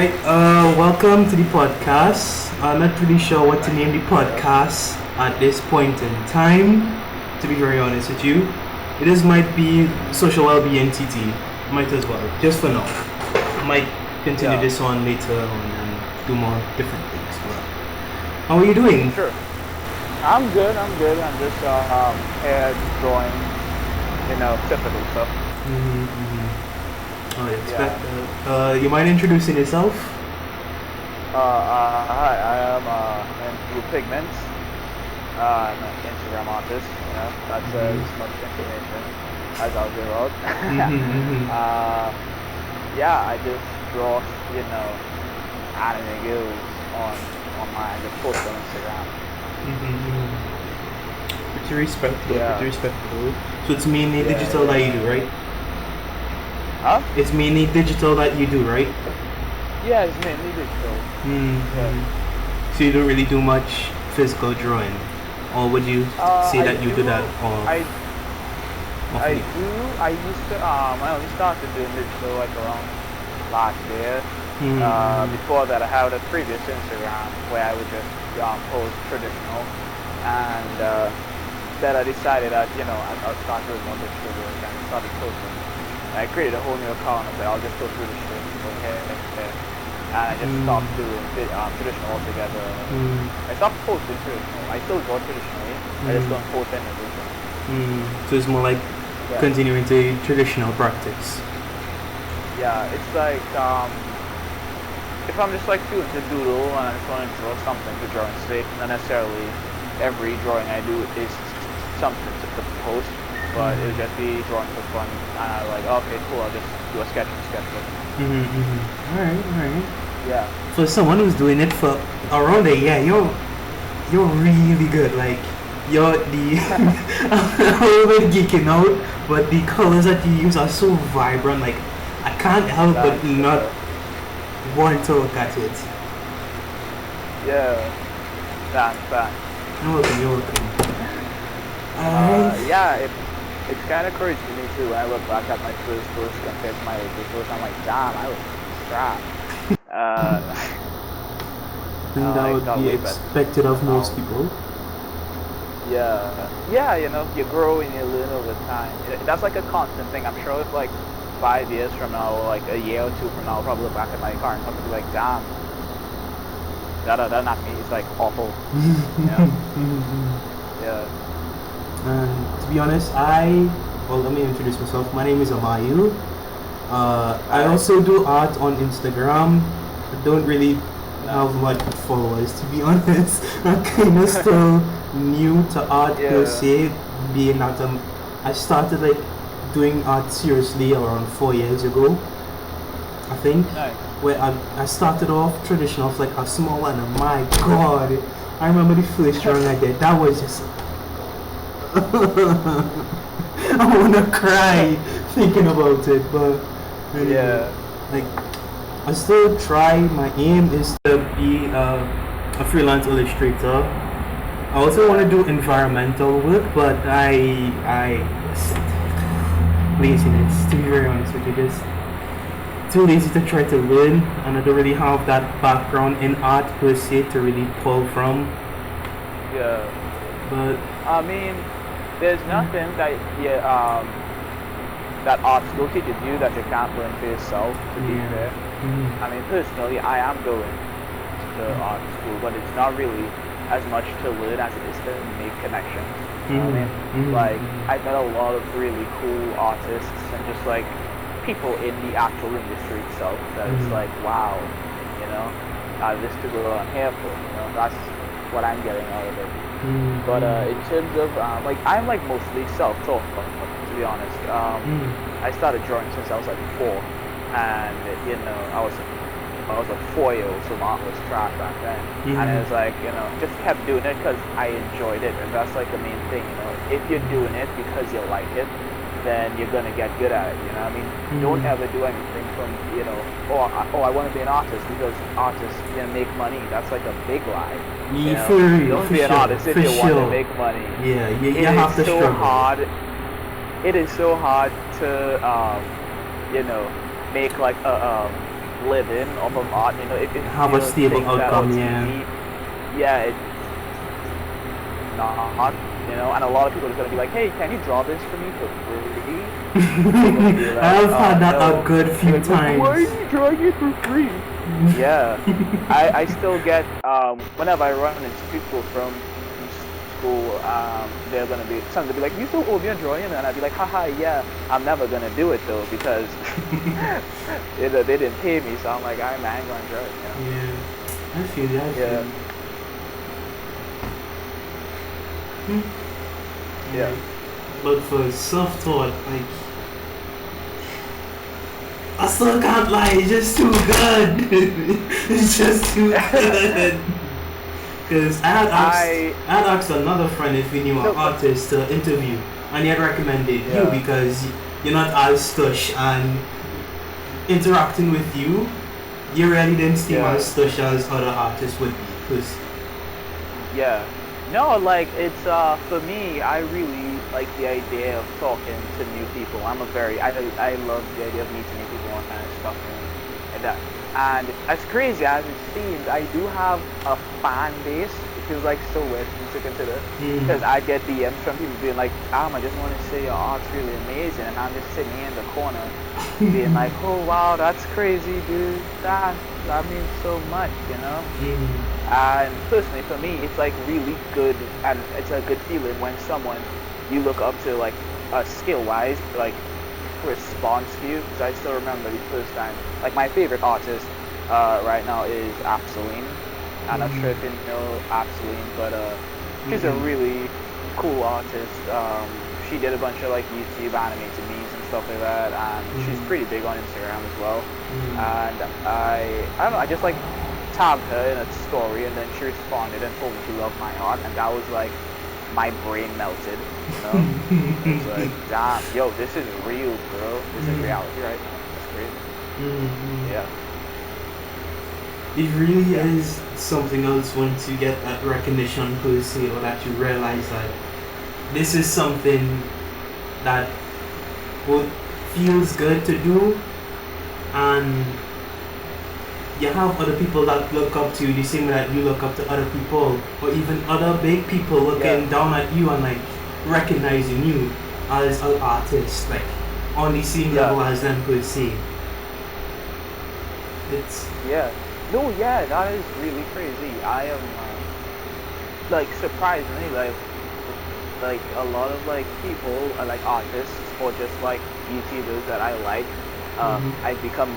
Right, welcome to the podcast. I'm not really sure what to name the podcast at this point in time, to be very honest with you. It just might be social well-being TT. Might as well, just for now. I might continue Yeah, this on later on and do more different things. But how are you doing? sure. I'm good. I'm good. I'm just here drawing, typical stuff. Oh, I Yeah. expect you mind introducing yourself? Hi. I'm BluePigment. I'm an Instagram artist. That's as much information as I'll give out. uh, yeah, I just draw, anime girls on I just post on Instagram. Pretty respectable, Yeah. pretty respectable. So it's mainly Yeah. digital that you do, right? Huh? It's mainly digital that you do, right? Yeah, it's mainly digital. Yeah. So you don't really do much physical drawing, or would you say I that you do that all I I often? do. I used to. I only started doing digital like around last year. Before that, I had a previous Instagram where I would just post traditional, and then I decided that I'll start doing more digital work and I started posting. I created a whole new account and said I'll just post traditional from here and there. And I just stopped doing traditional altogether. I stopped posting traditional. I still draw traditionally. I just don't post any digital. So it's more like Yeah. continuing the traditional practice. Yeah, it's like if I'm just like doing the doodle and I just want to draw something to drawing sake, not necessarily every drawing I do is something to post, but it'll just be drawing for fun. And I'm like, okay, cool, I'll just do a sketchbook. Alright. Yeah. For someone who's doing it for around a year, you're really good. Like you're the I'm a little bit geeking out, but the colors that you use are so vibrant. Like I can't help but Thanks. not want to look at it. Yeah. Thanks. You're welcome. Alright. Yeah, it's kind of crazy to me too when I look back at my first post compared to my latest post. I'm like, damn, I was trapped. And that I would got be way better. expected of most people. Yeah, you grow and you learn over time. That's like a constant thing. I'm sure if like 5 years from now, or like a year or two from now, I'll probably look back at my car and probably be like, damn, that not me. It's like awful. Yeah. And to be honest, let me introduce myself. My name is Amayu. I also do art on Instagram. I don't really have much followers, to be honest. I'm kind of still new to art per se, being that I started like doing art seriously around 4 years ago, I think. Nice. Where I started off traditional, like a small one, and my god, I remember the first drawing I did. That was just I wanna cry thinking about it, but anyway, Yeah. like I still try. My aim is to be a freelance illustrator. I also want to do environmental work, but laziness, to be very honest with you, just too lazy to try to learn, and I don't really have that background in art per se to really pull from. Yeah. But I mean, there's nothing that that art school teaches you that you can't learn for yourself. To be yeah. fair, I mean, personally, I am going to art school, but it's not really as much to learn as it is to make connections. You know what I mean? Like, I've met a lot of really cool artists and just like people in the actual industry itself that it's like, wow, this to go on here for. That's what I'm getting out of it. But in terms of like, I'm like mostly self-taught, to be honest. I started drawing since I was like 4, and I was a 4-year-old, so my art was trash back then. And it was like, just kept doing it because I enjoyed it, and that's like the main thing. If you're doing it because you like it, then you're gonna get good at it. I mean, don't ever do anything from I want to be an artist because artists make money. That's like a big lie. Don't be an artist if you want to make money. Yeah, you It have is to so struggle. hard. It is so hard to make like living off of art. You know, if Have a you stable think that or outcome, yeah. TV, yeah, it's not. You know, and a lot of people are gonna be like, hey, can you draw this for me for free? You'll be like, I've had that no. a good few Like, why are times. you drawing it for free? Yeah, I still get whenever I run into people from school, they're gonna be some gonna be like, you still owe me a drawing, and I'd be like, haha, yeah, I'm never gonna do it though because they didn't pay me, so I'm like, I ain't gonna draw it. You know? Yeah, I feel that. Yeah. Yeah. But for self-taught, like, I still can't lie, it's just too good. It's just too good. Because I had asked another friend if he knew an artist to interview, and he had recommended you because you're not as stush, and interacting with you, you really didn't seem as stush as other artists would be. Cause no, like it's for me, I really like the idea of talking to new people. I love the idea of meeting new people and kind of stuff and that. And as crazy as it seems, I do have a fan base, which is like so weird to consider. Because I get DMs from people being like, I just want to say your art's really amazing, and I'm just sitting here in the corner being like, oh wow, that's crazy, dude. That means so much, you know? And personally for me, it's like really good, and it's a good feeling when someone you look up to, like skill-wise, like response to you. Because I still remember the first time, like my favorite artist right now is Absoline. I'm not sure if you know Absoline, but she's a really cool artist. She did a bunch of like YouTube animated memes and stuff like that, and she's pretty big on Instagram as well. And I don't know, I just like tagged her in a story, and then she responded and told me she loved my art, and that was like my brain melted, you know? It's like, damn, yo, this is real, bro. This is reality right now. That's crazy. Yeah. It really is something else once you get that recognition per se, or that you realize that this is something that both feels good to do, and you have other people that look up to you the same way that you look up to other people, or even other big people looking down at you and like recognizing you as an artist, like on the same level as them per se. It's that is really crazy. I am like surprisingly like a lot of like people like artists or just like YouTubers that I like, I've become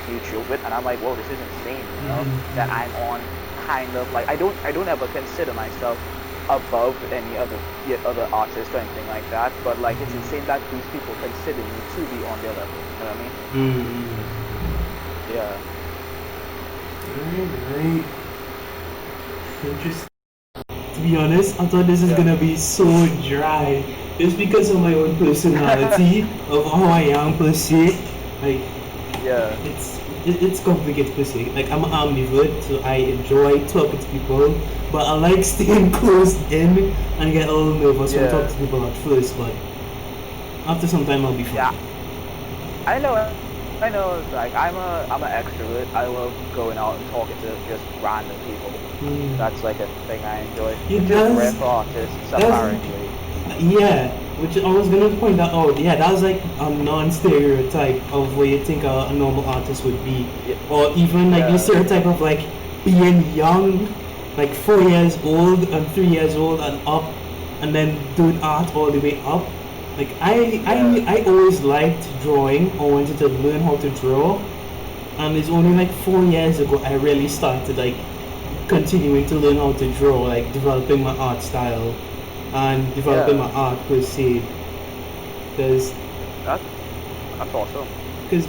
YouTube with, and I'm like, whoa, this is insane, you know, that I'm on kind of like, I don't ever consider myself above any other artist or anything like that, but like it's insane that these people consider me to be on their level, you know what I mean? Yeah. Right. Interesting. To be honest, I thought this is gonna be so dry. It's because of my own personality, of how I am per se. Like, it's complicated per se. Like, I'm an ambivert, so I enjoy talking to people, but I like staying closed in and get a little nervous when I talk to people at first, but after some time I'll be fine. Yeah. I know, like I'm an extrovert. I love going out and talking to just random people. That's like a thing I enjoy. Which is rare for artists, apparently. Yeah, which I was gonna point that out. Yeah, that's like a non-stereotype of what you think a normal artist would be, or even like the stereotype of like being young, like 4 years old and 3 years old and up, and then doing art all the way up. Like I always liked drawing. I wanted to learn how to draw, and it's only like 4 years ago I really started like continuing to learn how to draw, like developing my art style and developing my art per se. Because that's awesome. Because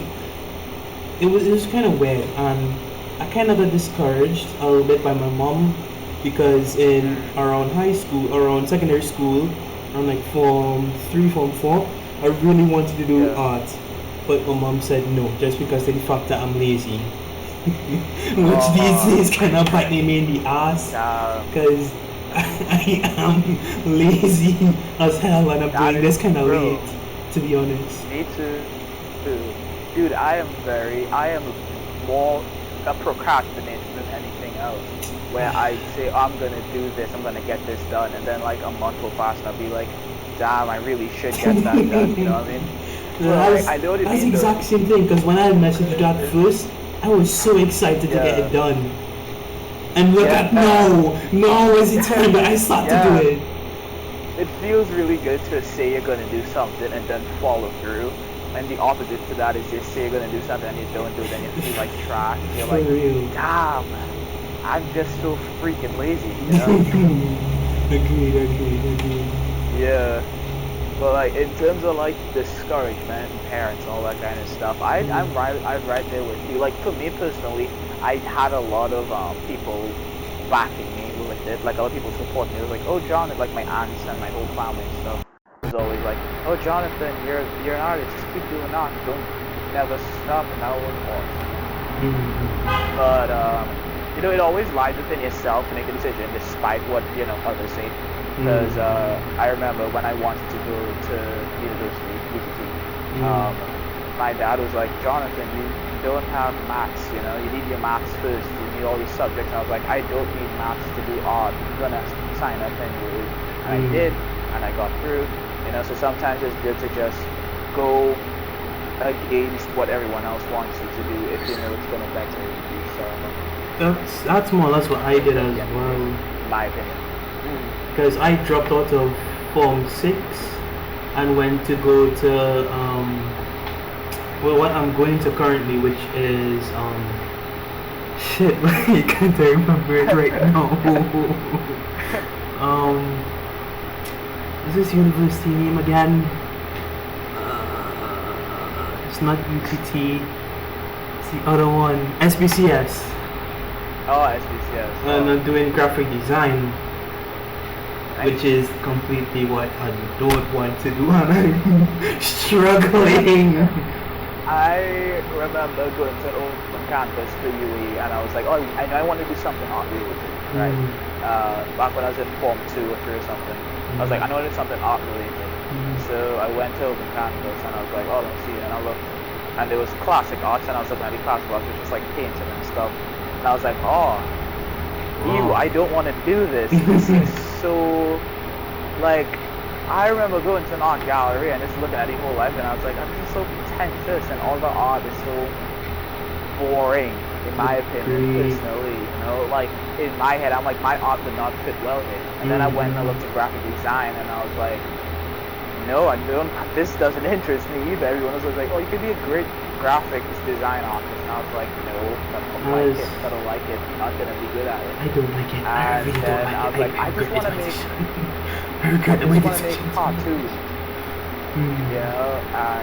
it was kind of weird, and I kind of got discouraged a little bit by my mom, because in around high school, around secondary school, around like form 3, form 4, I really wanted to do art, but my mom said no, just because of the fact that I'm lazy. Which these days kind of biting me in the ass, because I am lazy as hell, and I'm doing this kind of late, to be honest. Me too. Dude, I am more a procrastinator than anything else. Where I say, oh, I'm gonna do this, I'm gonna get this done, and then like a month will pass, and I'll be like, damn, I really should get that done. You know what I mean? I know what you that's the mean. exact same thing, because when I messaged you that first, I was so excited to get it done. And look at now is the time that I start to do it. It feels really good to say you're gonna do something and then follow through. And the opposite to that is just say you're gonna do something and you don't do it, and you feel like trash. You're like, damn, I'm just so freaking lazy, you know? Agreed. Yeah. But like in terms of like discouragement, parents, and all that kind of stuff, I'm right there with you. Like for me personally, I had a lot of people backing me with it. Like a lot of people support me. It was like, oh Jonathan, like my aunts and my whole family and stuff was always like, oh Jonathan, you're an artist, just keep doing art, don't never stop, and that was awesome. But you know, it always lies within yourself to make a decision, despite what others say. Because I remember when I wanted to go to university, UT, my dad was like, Jonathan, you don't have maths, you know, you need your maths first, you need all these subjects. And I was like, I don't need maths to do art, I'm gonna sign up anyway. And I did, and I got through, you know, so sometimes it's good to just go against what everyone else wants you to do if you know it's gonna better you. So that's more or less what I did as well. My opinion. Because I dropped out of Form 6 and went to go to what I'm going to currently, which is shit, I can't remember it right now. Is this university name again? It's not UTT. It's the other one, SBCS. Oh, SBCS. And I'm doing graphic design. Which is completely what I don't want to do, and I'm struggling. I remember going to an open campus for UE, and I was like, oh, I know I want to do something art related, right? Back when I was in Form 2 or 3 or something, I was like, I know I do something art related. So I went to open campus, and I was like, oh, let's see, and I looked, and there was classic arts, and I was looking at the classic arts, which was like painting and stuff, and I was like, oh, I don't want to do this. This is so, like, I remember going to an art gallery and just looking at the whole life, and I was like, this is so pretentious, and all the art is so boring, in my opinion, personally. You know, like, in my head, I'm like, my art would not fit well here. And then I went and I looked at graphic design, and I was like, no, this doesn't interest me either. Everyone was like, oh, you could be a great graphics design artist. And I was like, no, I don't like it, I'm not going to be good at it. I don't like it. I really don't like it. I was like, I just want to make cartoons. You know, and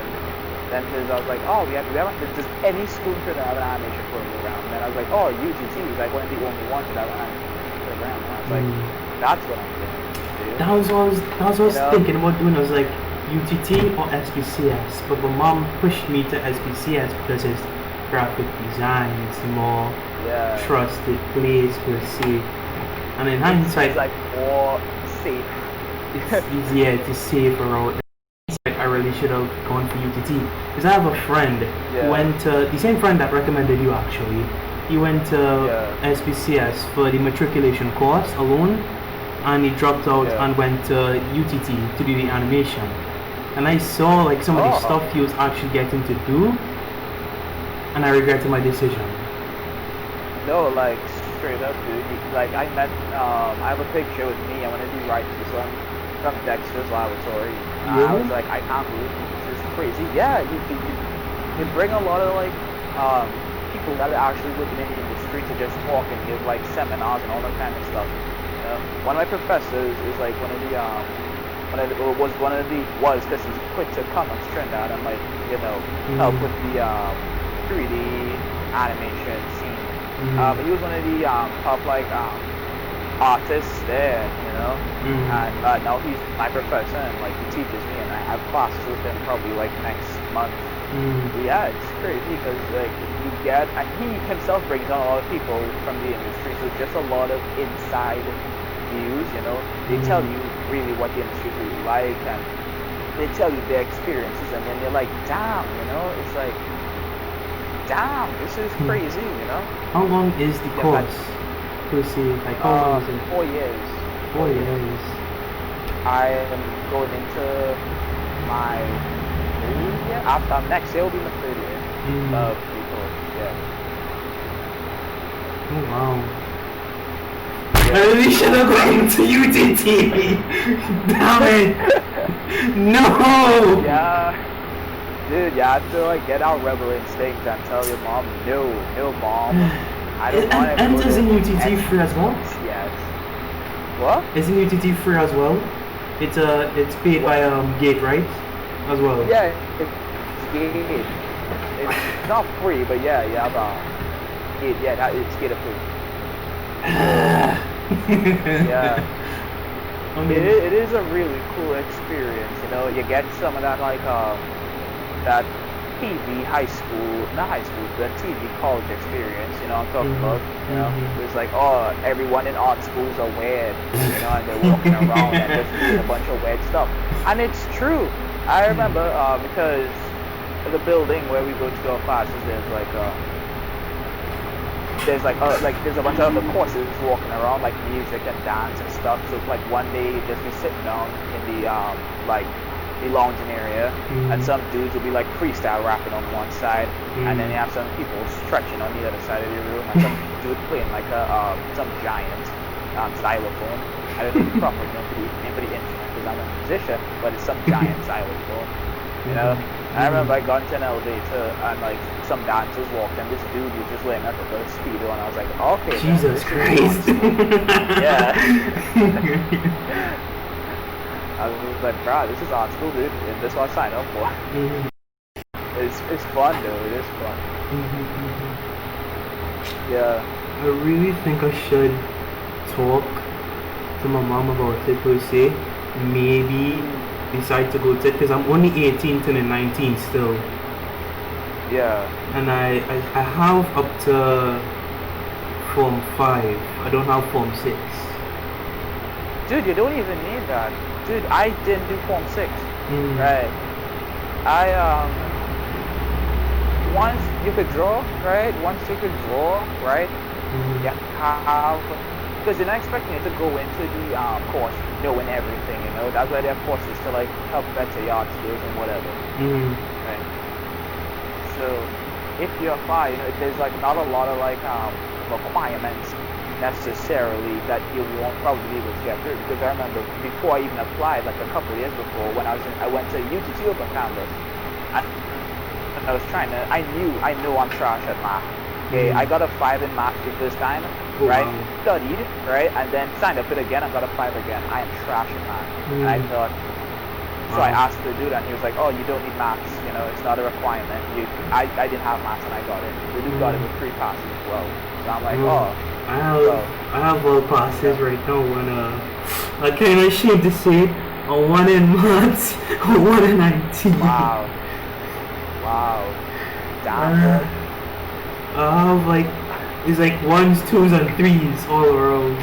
then I was like, oh, we have does any school could have an animation program? And then I was like, oh, UTT is like one of the only ones that have an animation program. And I was like, that's what I'm doing. That was what I was thinking about doing. I was like, UTT or SBCS, but my mom pushed me to SBCS because it's graphic design, it's more trusted place per se. And in hindsight, it's like more safe. It's easier to save around. I really should have gone for UTT because I have a friend who went to the same friend that recommended you actually. He went to SBCS for the matriculation course alone, and he dropped out and went to UTT to do the animation. And I saw like some of the stuff he was actually getting to do, and I regretted my decision. No, like straight up, dude. Like I met, I have a picture with me. I want to do right to this one from Dexter's Laboratory. I was like, I can't believe this is crazy. Yeah, you bring a lot of like people that are actually working in the industry to just talk and give like seminars and all that kind of stuff. One of my professors is like one of the because he's quit to come on Trinidad and like help with the 3D animation scene. But he was one of the top like artists there, and now he's my professor and like he teaches me, and I have classes with him probably like next month. Yeah, it's crazy because like you get, and he himself brings on a lot of people from the industry, so it's just a lot of inside views. They tell you really what the industry is really like, and they tell you their experiences, and then you're like, damn, it's like damn, this is crazy, you know? How long is the Yeah, course? To see, like, how long is it? 4 years. 4 years. I am going into my third year. After next year will be my third year of the course. Yeah. Oh wow. I really should have gone to UTT. Damn it. No. Yeah. Dude, you have to like get out rebel instinct and tell your mom, no, mom. I don't want to And go isn't to UTT free as well? Yes. What? Isn't UTT free as well? It's paid by Gate, right? As well. Yeah, it's gated. It's not free, but yeah, gate. Yeah, it's gate approved. Yeah. I mean, It is a really cool experience, you know. You get some of that like that TV not high school, but TV college experience, you know what I'm talking about. You know, it's like, oh, everyone in art schools are weird, you know, and they're walking around and just doing a bunch of weird stuff. And it's true. I remember because the building where we go to our classes, there's a bunch of other courses walking around, like music and dance and stuff. So like one day you just be sitting down in the the lounging area, and some dudes will be like freestyle rapping on one side, and then you have some people stretching on the other side of the room, and some dude playing like some giant xylophone. I don't know the proper name for the instrument because I'm a musician, but it's some giant xylophone. You know, I remember I got into an elevator and like some dancers walked and this dude was just laying up with a speedo and I was like, okay. Jesus Christ. Yeah. I was like, bro, this is art school, dude. This is what I signed up for. It's fun, though. It is fun. Yeah. I really think I should talk to my mom about it per se. Maybe decide to go to it because I'm only 18 to the 19 still. Yeah. And I have up to Form 5. I don't have Form 6. Dude, you don't even need that. Dude, I didn't do Form 6. Right. Once you could draw, right? You have, because you're not expecting you to go into the course knowing everything, you know. That's why there are courses to like help better your art skills and whatever. Right. So if you're fine, you know, there's like not a lot of like requirements necessarily that you won't probably be able to get through, because I remember before I even applied, like a couple of years before, when I went to UTT Open Canvas, I was trying to, I know I'm trash at math. Okay, I got a 5 in math the first time, right? Studied, right? And then signed up it again, I got a 5 again. I am trash at math. And I thought, so I asked the dude and he was like, oh, you don't need maths, you know, it's not a requirement. I didn't have maths and I got it. The dude got it with 3 passes as well. So I'm like, I have all passes right now, and I kind of ashamed to say a 1 in maths, a 1 in IT. Wow. Damn. I have like, it's like 1s, 2s, and 3s all around.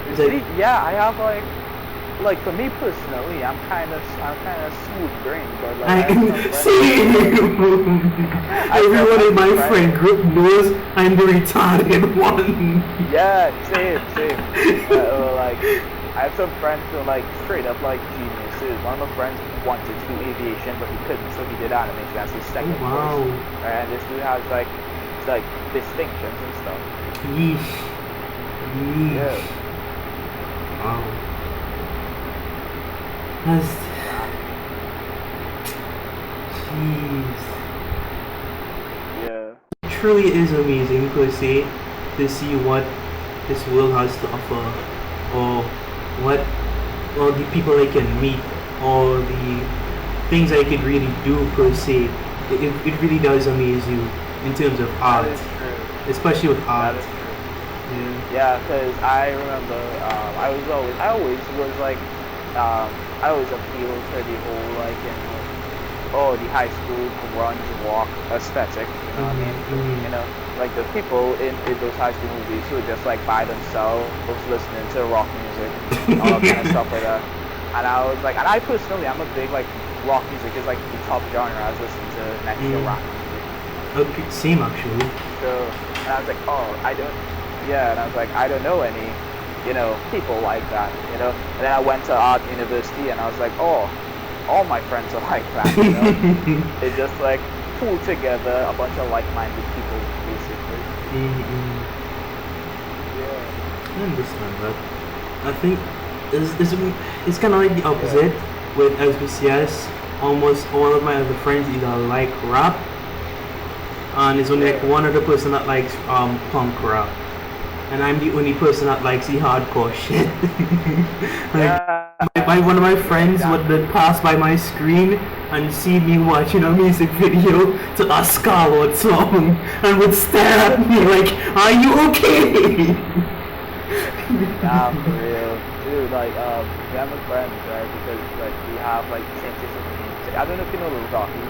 It's like, yeah, I have like for me personally, I'm kind of smooth brain, but like everyone in my friend group knows I'm the retarded one. Yeah, same. Like I have some friends who are like straight up like geniuses. One of my friends wanted to do aviation, but he couldn't, so he did animation as his second course. And this dude has like distinctions and stuff. Yeesh. Yeah. Wow. Jeez. Yeah. It truly is amazing to see what this world has to offer, or the people I can meet, or the things I could really do per se. It really does amaze you in terms of art, especially with art. Yeah, because I remember I always was like I always appealed to the whole like the high school grunge walk aesthetic. You know what I mean? You know, like the people in those high school movies who are just like by themselves listening to rock music, all kind of stuff like that. And I was like, and I personally, I'm a big like rock music is like the top genre I was listening to next to rap music. Okay, same actually. So, and I was like, oh, and I was like, I don't know any, people like that, And then I went to art university, and I was like, oh, all my friends are like that, They just like pull together a bunch of like-minded people, basically. Yeah. I understand that. I think it's kind of like the opposite with SBCS. Almost all of my other friends either like rap, and it's only like one other person that likes punk rap, and I'm the only person that likes the hardcore shit. One of my friends would pass by my screen and see me watching a music video to a Scarlet song and would stare at me like, "Are you okay?" Nah, for real, dude. Like, we have a friend, right? Because like we have like the same taste in music. I don't know if you know Lil Docky.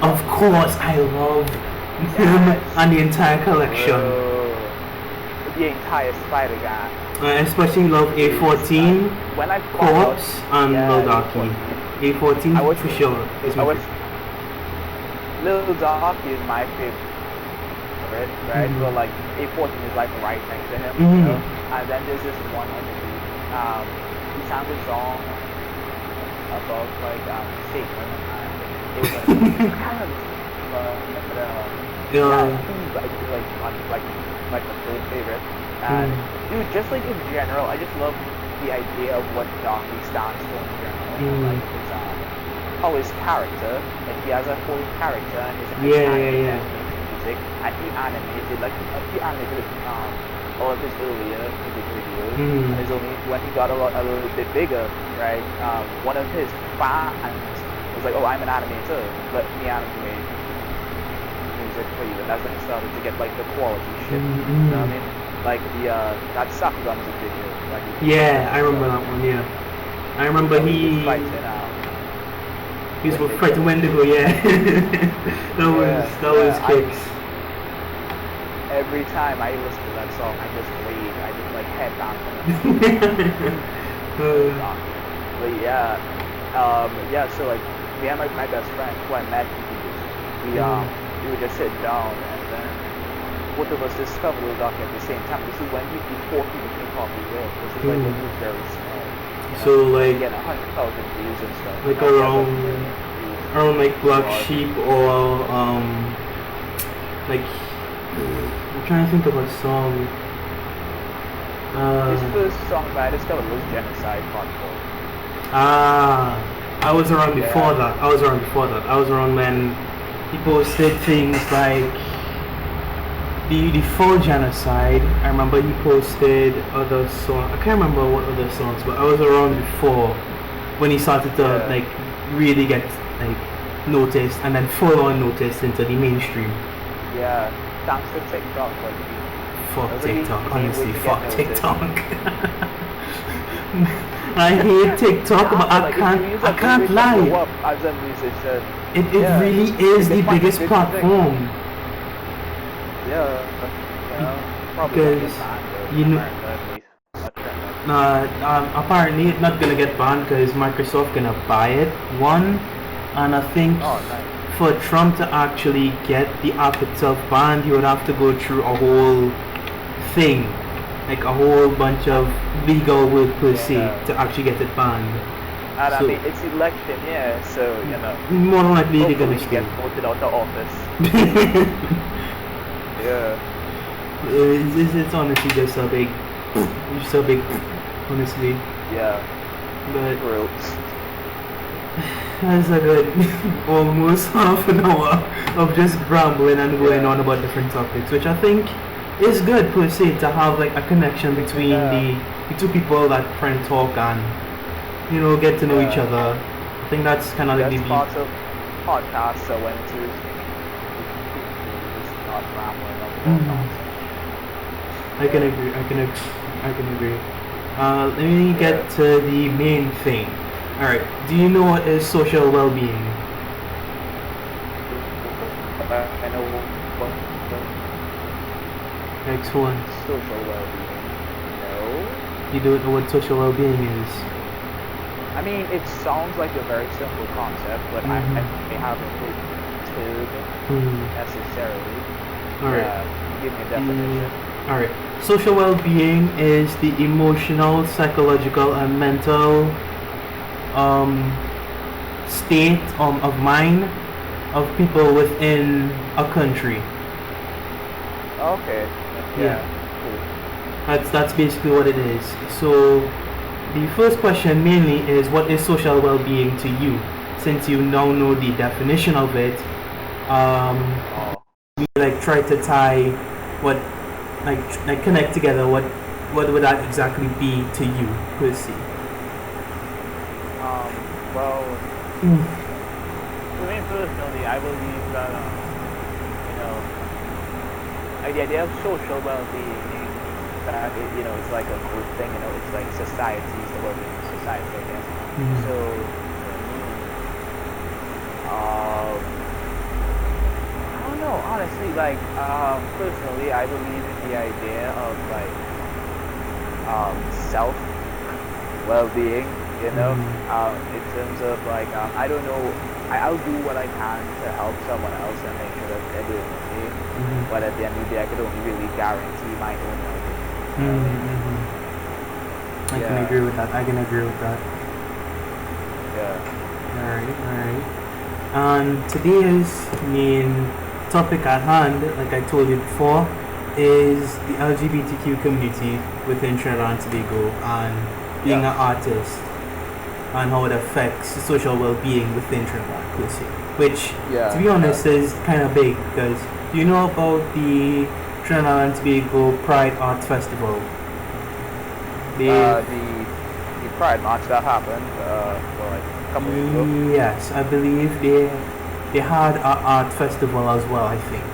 Of course, I love him and the entire collection. Bro, the entire Spider Gang. Especially love A14, When I Corpse, and Lil Docky. A14 for sure. Lil Docky is my favorite. Right? But like A14 is like right next to him, And then there's this one other dude. He sang a song about like Satan, and it was kind of he's like my third favorite. And dude, just like in general, I just love the idea of what Docky stands for in general. Like his character, like he has a whole character and his music, and he animated all of his earlier music videos. And it's only when he got a little bit bigger, right? One of his fans was like, "Oh, I'm an animator, let me animate music for you," and that's when he started to get like the quality shit. You know what I mean? Like that Sakuga music video. Like, I remember that one. Yeah, I remember he's with Fred Wendigo. Yeah, that was kicks. Every time I listen to that song, I just like head down. But so like me and my best friend who I met we would just sit down, and then both of us discovered Lil Docky at the same time. This is before he became popular. This is like when he was very small. So like getting 100,000 views and stuff. Like around like Black Sheep or like I'm trying to think of a song. His first song that I discovered was Genocide Part 4. I was around before that. I was around when he posted things like the full Genocide. I remember he posted other songs. I can't remember what other songs, but I was around before when he started to like really get like noticed and then full on noticed into the mainstream. Yeah, thanks to TikTok. Fuck TikTok, honestly, fuck TikTok. I hate TikTok, but I can't lie. As a musician, it really is the biggest platform. Probably apparently it's not gonna get banned because Microsoft gonna buy it. One, and I think for Trump to actually get the app itself banned, he would have to go through a whole thing, like a whole bunch of legal work per se to actually get it banned. And I mean, it's election, so more than likely they're gonna get voted out of office. It's honestly just so big, honestly. Yeah. But that's a good almost half an hour of just rambling and going on about different topics, which I think is good per se to have like a connection between the two people that try and talk and get to know each other. I think that's kind of like the part of podcasts. So when to not rambling. I can agree. Let me get to the main thing. Alright, do you know what is social well-being? I know what Excellent. Social well-being. No? You don't know what social well-being is? I mean, it sounds like a very simple concept, but I haven't term necessarily. Alright. Give me a definition. Alright. Social well-being is the emotional, psychological, and mental state of mind of people within a country. Okay. Yeah. Cool. That's basically what it is. So the first question mainly is, what is social well-being to you? Since you now know the definition of it, we try to tie what connect together what would that exactly be to you per se? Well, to me personally, I believe that the idea of social well-being means that it's like a good thing. It's like society is the well-being of society, I guess. So I don't know, honestly. Personally, I believe in the idea of self well-being. In terms of I don't know, I'll do what I can to help someone else and make sure that they're doing okay. But at the end of the day, I could only really guarantee my own well-being. I can agree with that. Yeah. Alright. And today's main topic at hand, like I told you before, is the LGBTQ community within Trinidad and Tobago and being an artist and how it affects social well-being within Trinidad, per se. Which, to be honest, is kind of big, because do you know about the Trinidad and Tobago Pride Arts Festival? The Pride March that happened for a couple of years ago. Yes, I believe they had an art festival as well, I think.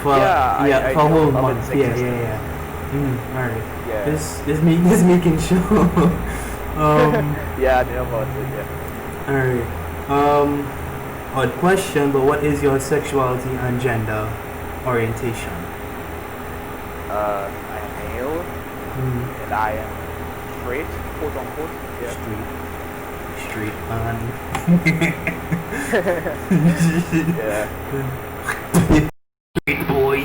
For I for a whole know month. Yeah. Alright. Yeah. This making sure. Yeah, I know about it. Yeah. Alright. Odd question, but what is your sexuality and gender orientation? I am male, and I am straight, quote unquote. Yeah. Street man. Yeah. Straight boy.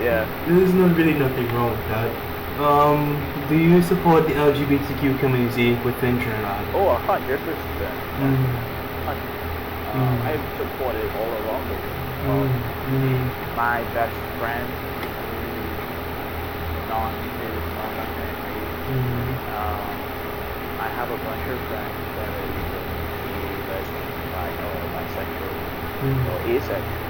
Yeah. There's not really nothing wrong with that. Do you support the LGBTQ community within Trinidad? Oh, 100%. I've supported all along the way. My best friend, is non-binary. I have a bunch of friends that are either gay, lesbian, bisexual, or asexual.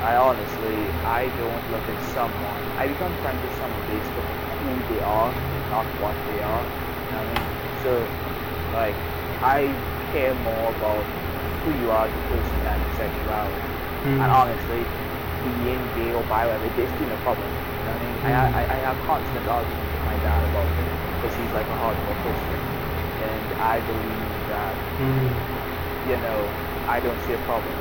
I don't look at someone. I become friends with someone based on who they are, not what they are. You know what I mean? So, I care more about who you are as a person than your sexuality. And honestly, being gay or bi, there's still no problem. You know what I mean? I have constant arguments with my dad about it because he's like a hardcore Christian, and I believe that I don't see a problem.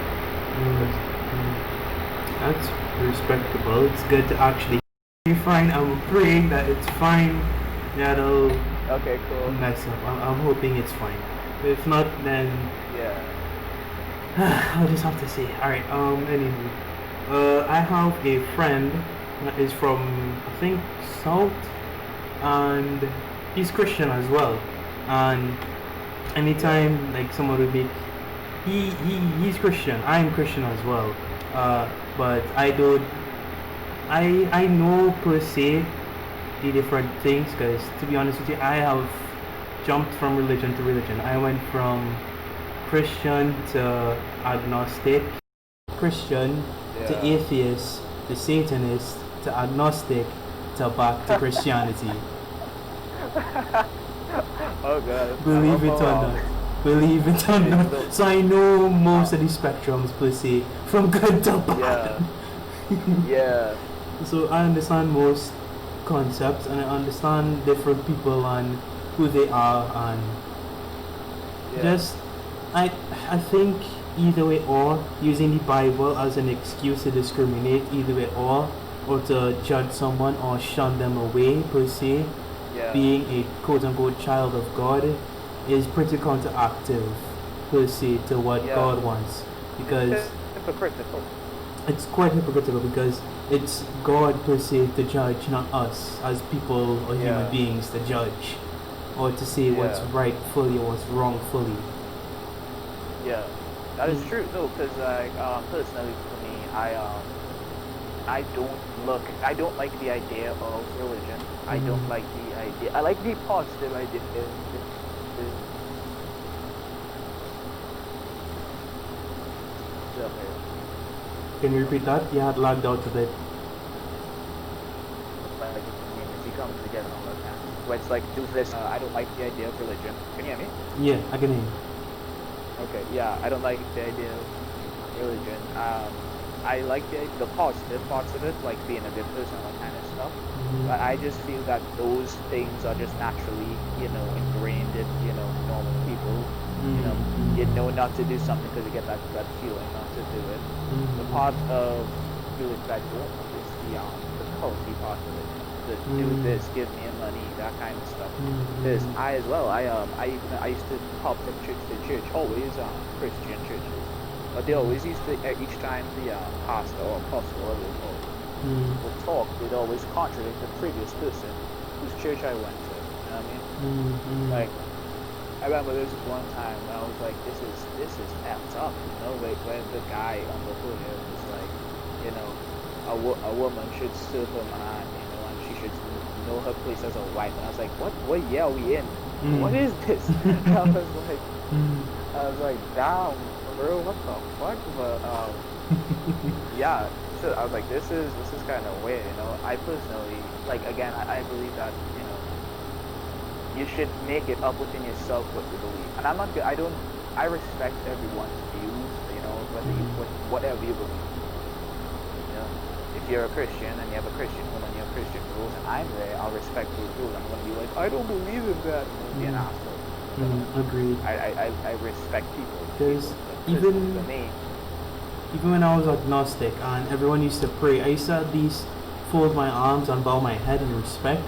That's respectable. It's good to actually be fine. I'm praying that it's fine. That'll okay, cool. mess up. I'm hoping it's fine. But if not, then I'll just have to see. Alright, anyway. I have a friend that is from, I think, South, and he's Christian as well. And anytime someone would be, he's Christian. I'm Christian as well. But I know per se the different things, because to be honest with you, I have jumped from religion to religion. I went from Christian to agnostic, Christian to atheist, to Satanist, to agnostic, to back to Christianity. Oh God. Believe it or not. So I know most of the spectrums per se, from good to bad. Yeah. So I understand most concepts, and I understand different people and who they are, and just I think either way, or using the Bible as an excuse to discriminate either way, or to judge someone or shun them away per se, being a quote unquote child of God, is pretty counteractive per se to what Yeah. God wants, because Hypocritical. it's quite hypocritical, because it's God per se to judge, not us as people or Yeah. human beings to judge or to say what's Yeah. rightfully or what's wrongfully. Yeah, that is Mm. true. No, because personally for me, I don't like the idea of religion. I don't Mhm. like the idea. I like the positive idea. Can you repeat that? You had lagged out a bit. Like the community comes together all the time. Where it's like do this. I don't like the idea of religion. Can you hear me? Yeah, I can hear you. Okay, yeah, I don't like the idea of religion. I like the positive parts of it, like being a good person, all that kind of stuff. Mhm. But I just feel that those things are just naturally, ingrained in, normal people. You know not to do something because you get that feeling not to do it. The part of religion that I don't like is the culty part of it. The do this, give me money, that kind of stuff. Because I as well, I used to hop from church to church, always Christian churches. But they always used to, each time the pastor or apostle or whatever they call it, would talk, they'd always contradict the previous person whose church I went to. You know what I mean? Like, I remember there was this one time when I was like, this is effed up, when the guy on the podium was like, a woman should serve her man, and she should know her place as a wife. And I was like, what year are we in? What is this? I was like, damn, bro, what the fuck? But yeah, so I was like, this is kind of weird, I personally, like, again, I believe that you should make it up within yourself what you believe. And I'm not good. I respect everyone's views, whatever you believe. If you're a Christian and you have a Christian home and you have Christian rules, and I'm there, I'll respect those rules. I'm gonna be like, I don't believe in that. And be an asshole. Agreed. I respect people. There's For even me, when I was agnostic and everyone used to pray, I used to at least fold my arms and bow my head in respect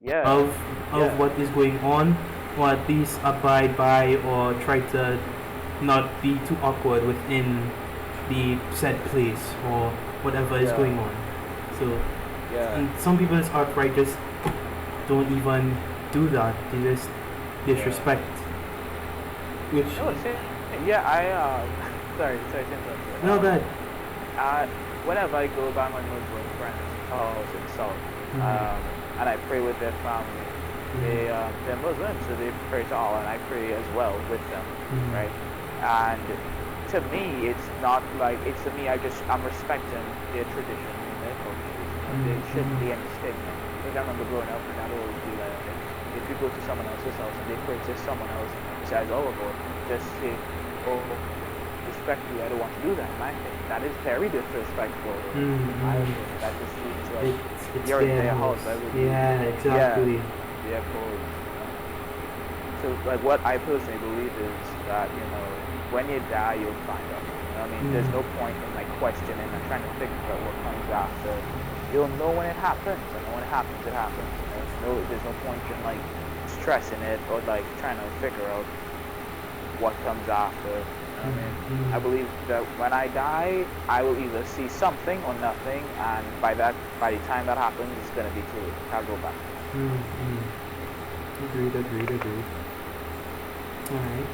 yeah, of yeah. what is going on, or at least abide by or try to not be too awkward within the said place or whatever is Yeah. going on. So, Yeah. and some people is outright just don't even do that. They just disrespect. Which No, yeah, sorry to interrupt you. no bad. Whenever I go by my Muslim friends' house in South, and I pray with their family, they're Muslims, so they pray to Allah, and I pray as well with them, right? And to me, it's not like, it's to me, I'm respecting their tradition and their cultures. There shouldn't be any stigma. Because I remember growing up, and I'd always be like, if you go to someone else's house and they pray to someone else besides Allah, just say, oh, respectfully, I don't want to do that. And I think that is very disrespectful. I think that just seems like It's you're in their house. Yeah, exactly. Yeah, cool. So, like, what I personally believe is that, when you die, you'll find out. There's no point in, like, questioning and trying to figure out what comes after. You'll know when it happens, and when it happens, it happens. There's no point in, like, stressing it or, like, trying to figure out what comes after. I believe that when I die, I will either see something or nothing, and by the time that happens, it's gonna be too late. I'll go back. Agreed. Alright.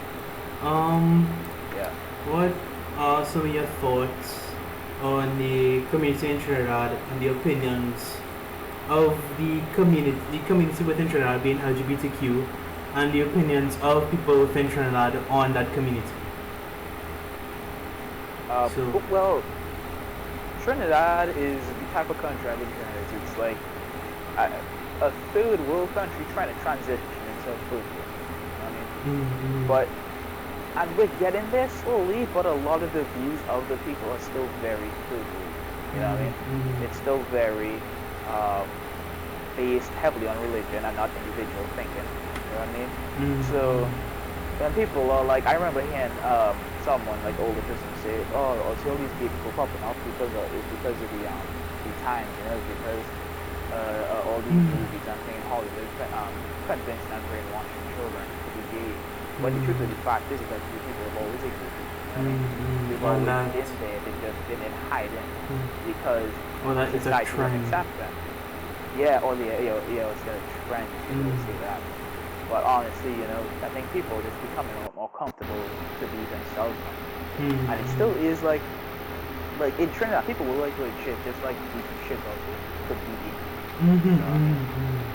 Yeah. What are some of your thoughts on the community in Trinidad and the opinions of the community within Trinidad being LGBTQ, and the opinions of people within Trinidad on that community? Well, Trinidad is the type of country I live in. It's like a third world country trying to transition into a first world. But and we're getting there slowly, but a lot of the views of the people are still very third world. You know what I mean? It's still very based heavily on religion and not individual thinking. You know what I mean? So when people are like, I remember hearing someone, like older person, say, "Oh, I see all these gay people popping up because of the times, it's because all these movies and things, Hollywood, convincing and brainwashing children to be gay. But the truth of the fact is that gay people have always existed. You know what I mean? They've And always that, been there. They've just been in hiding because well, that is a society won't trend. accept them. Yeah, or it's a trend. People would say that. But honestly, I think people are just becoming more comfortable to be themselves now. And it still is like in Trinidad, people will like shit, just like beat the shit out of competing. You know what I mean?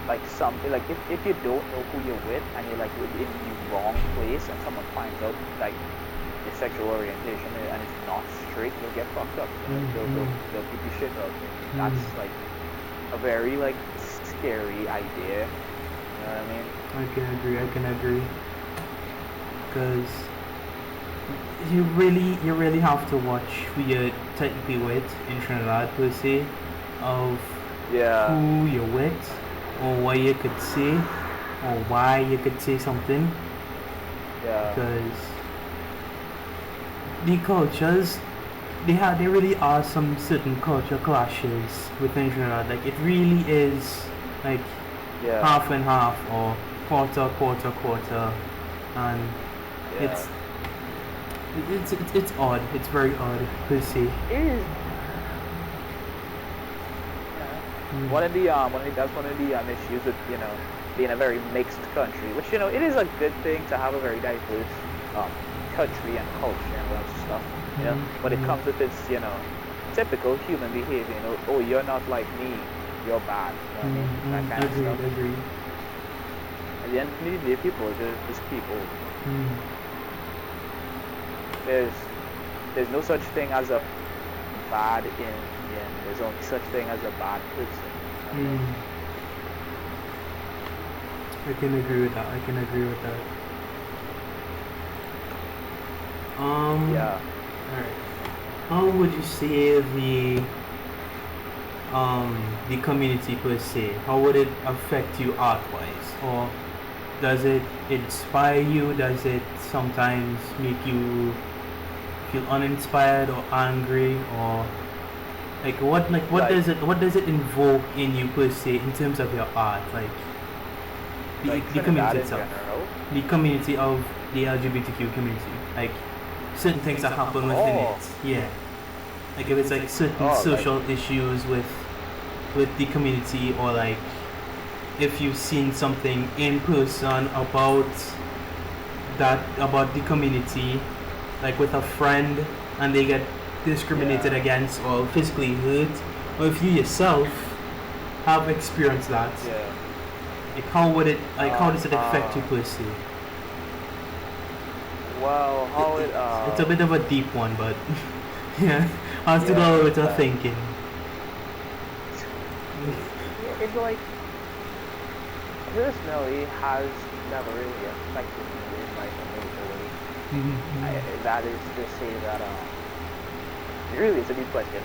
Like something like if you don't know who you're with and you're like in the wrong place and someone finds out like your sexual orientation and it's not straight, you'll get fucked up. They'll beat the shit out of you. That's like a very like scary idea. You know what I mean? I can agree. Because you really have to watch who you're technically with in Trinidad per se, of who you're with, or what you could say, or why you could say something. Yeah. Because the cultures, there really are some certain culture clashes within Trinidad. Like it really is like half and half or quarter, and it's odd. It's very odd per se. It is. One of the issues with being a very mixed country, which it is a good thing to have a very diverse country and culture and all that stuff. But it comes with its typical human behavior. Oh, you're not like me, you're bad. You know what I mean? That kind of stuff. Agreed. At the end of the day, people are just people. There's no such thing as a bad Indian. There's only such thing as a bad person. I can agree with that. Yeah. Alright. How would you say the community per se? How would it affect you art-wise? Or does it inspire you? Does it sometimes make you feel uninspired or angry, or what does it invoke in you per se in terms of your art, like the community itself, the community of the LGBTQ community, like certain things that happen within it, like if it's like certain social issues with the community, or like if you've seen something in person about the community, like with a friend, and they get discriminated against or physically hurt, or if you yourself have experienced that, like how does it affect you per se? Well, it's a bit of a deep one, but I have to do a little bit of thinking. It's like personally has never really affected me in like a major way. That is to say that really it's a deep question.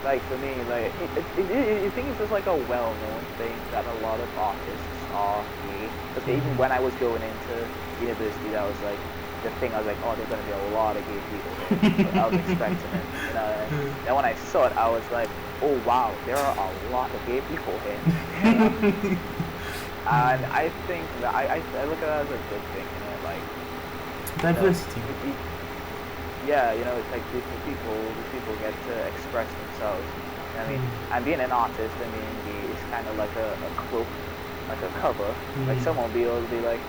Like for me, like I think it's just like a well-known thing that a lot of artists are gay. Because even when I was going into university, that was like the thing. I was like, oh, there's gonna be a lot of gay people here. So I was expecting it. Then when I saw it, I was like, oh wow, there are a lot of gay people here. And I think that I look at it as a good thing, like diversity. It's like the people get to express themselves. I mean, and being an artist, I mean, it's kind of like a cloak, like a cover. Like someone will be able to be like,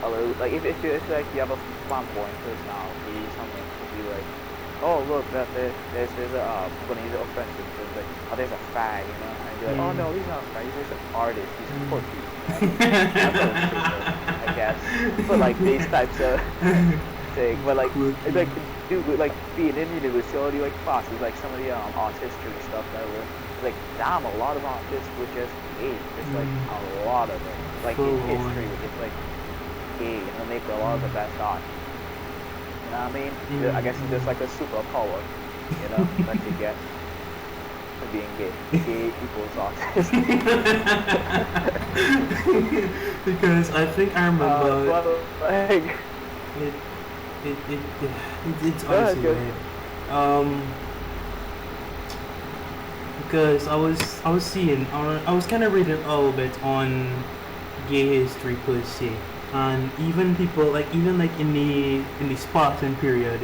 a little, like if like you have a flamboyant personality, someone could be like, oh look, there's I'm gonna use it offensive, so it's like, oh there's a fag, and you're like, oh no, he's not a fag, he's just an artist, he's a pussy. I guess. But like these types of thing, but like it's like like being in university, like classes, like some of the art history stuff that were like, damn, a lot of artists were just gay, just like a lot of them, like in history, it's like gay, and make a lot of the best art. You know what I mean? I guess it's just like a superpower, that you get for being gay. Gay equals artist. Because I think I remember. It's honestly weird. Because I was kind of reading a little bit on gay history per se, and even people like even like in the Spartan period,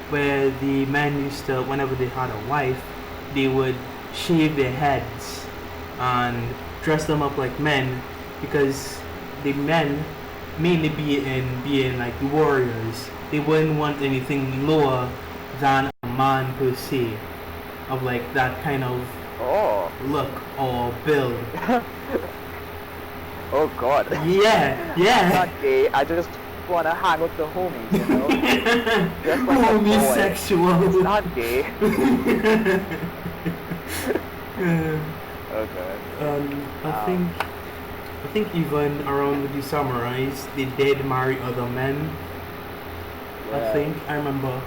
where the men used to, whenever they had a wife, they would shave their heads and dress them up like men, because the men, mainly being like the warriors, they wouldn't want anything lower than a man per se, of like that kind of Oh. look or build. Oh God. Yeah, I'm yeah. not gay. I just wanna hang with the homies, you know. Just like a boy. Homosexual. It's not gay. Yeah. Okay. I think even around with the samurais, they did marry other men. I Yeah. think I remember.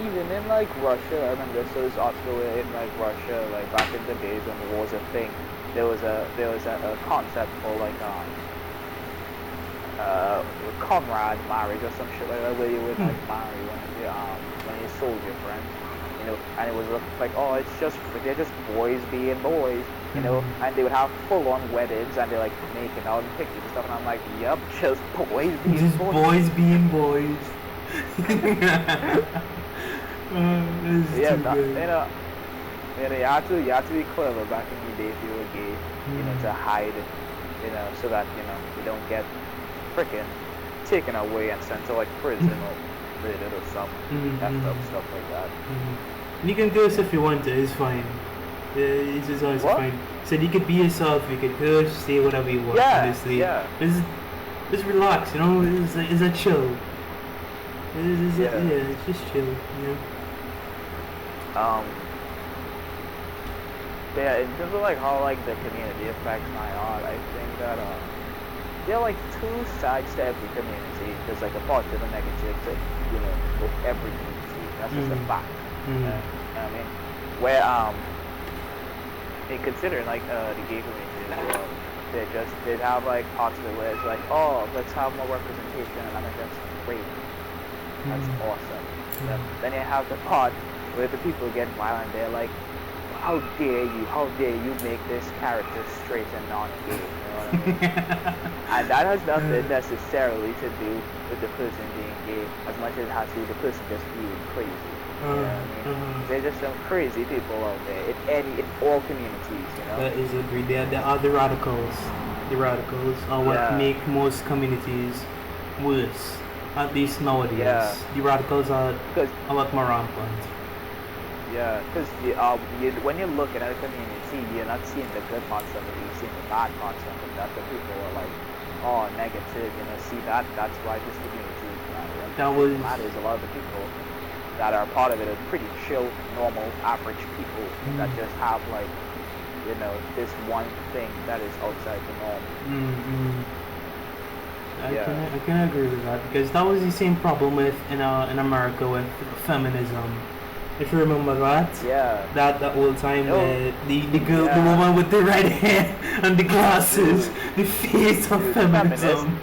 Even in like Russia, I remember so this article where in like Russia, like back in the days when war was a thing, there was a concept called like comrade marriage or some shit like that, where you would like marry one of your soldier friends, you know, and it was like, oh, they're just boys being boys, you know, and they would have full on weddings and they're like making out and pictures and stuff, and I'm like, yep, just boys being Just boys. boys being boys. Yeah, you know, you have to be clever back in the day if you were gay, you know, to hide it, you know, so that, you know, you don't get freaking taken away and sent to like prison or murdered or something, stuff like that. You can curse if you want to, it's fine. It's just always What? fine. So you could be yourself, you could curse, say whatever you want, Yeah, honestly. yeah. Just relax, you know, it's a chill. It's just chill, you know. Yeah, in terms of like how like the community affects my art, I think that there are like two sides to every community. There's like a positive and negative to, you know, for every community. That's just a fact. You know what I mean? Where in considering like the gay community as well, they'd have like parts of it where it's like, oh, let's have more representation, and I think that's great. That's awesome. Yeah. Then you have the part where the people get violent. They're like, how dare you make this character straight and non-gay, you know what I mean? And that has nothing necessarily to do with the person being gay, as much as it has to do with the person just being crazy. You know what I mean? There's just some crazy people out there in all communities, you know? That is agreed. There are the radicals. The radicals are what make most communities worse, at least nowadays. Yeah. The radicals are a lot more rampant. Yeah, because when you're looking at a community, you're not seeing the good parts of it, you're seeing the bad parts of it. That's what people are like, oh, negative, you know, see that's why this community is bad. That is a lot of the people that are part of it are pretty chill, normal, average people that just have like, you know, this one thing that is outside the norm. I can agree with that, because that was the same problem with in America with feminism. If you remember that, that old time where the girl, the woman with the red hair and the glasses, the face of feminism.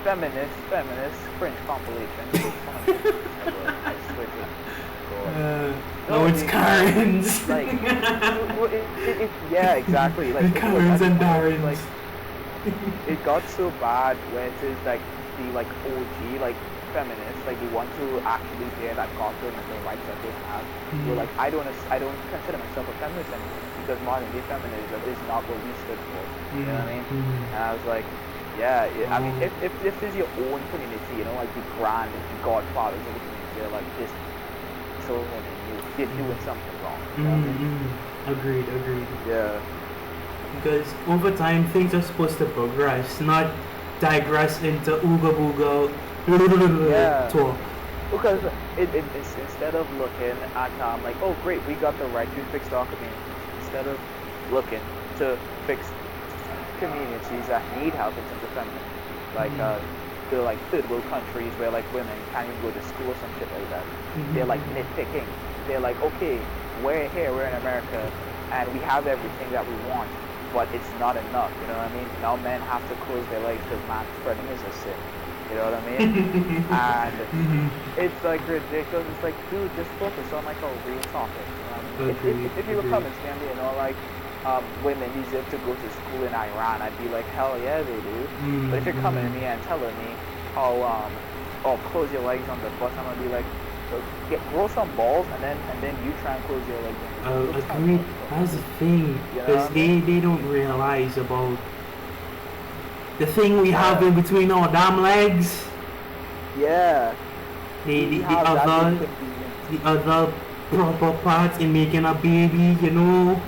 Feminist, French compilation. I swear to God. No, it's Karens. Like, yeah, exactly. Like Karens and Darrens. Like, it got so bad when it is like the like OG like feminists, like they want to actually bear that cartoon and the rights that they have. We're like, I don't consider myself a feminist anymore, because modern day feminism is not what we stood for. You know what I mean? And I was like, I mean, if this is your own community, you know, like the godfathers of the community, they're like this, so you're doing something wrong. You know what I mean? Agreed. Yeah. Because over time things are supposed to progress, not digress into ooga booga talk. Because it's instead of looking at like, oh great, we got the right to fix our community, instead of looking to fix communities that need help in terms of feminism, like the like third world countries where like women can't even go to school or some shit like that. They're like nitpicking. They're like, okay, we're in America, and we have everything that we want, but it's not enough. You know what I mean? Now men have to close their legs because man spreading is a sin. You know what I mean? And it's like ridiculous. It's like, dude, just focus on like a real topic. You know what I mean? If you were coming to me and you know, like, women deserve to go to school in Iran, I'd be like, hell yeah, they do. But if you're coming to me and telling me how, oh, close your legs on the bus, I'm gonna be like, grow some balls, and then you try and close your legs. Agree. That's the thing, because they don't realize about the thing we have in between our damn legs. Yeah. The other proper parts in making a baby, you know.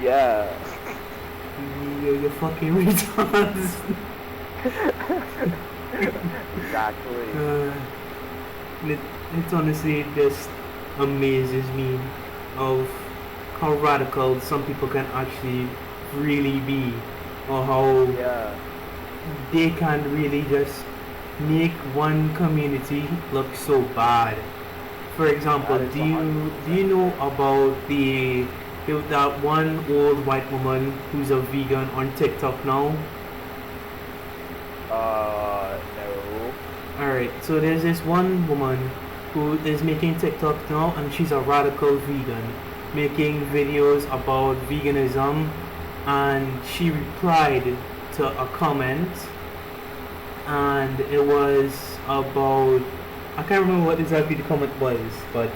Yeah. You're fucking retards. Exactly. It honestly just amazes me of how radical some people can actually really be, or how they can really just make one community look so bad. For example, do you know about that one old white woman who's a vegan on TikTok now? No. Alright, so there's this one woman who is making TikTok now, and she's a radical vegan, making videos about veganism, and she replied to a comment, and it was about, I can't remember what exactly the comment was, but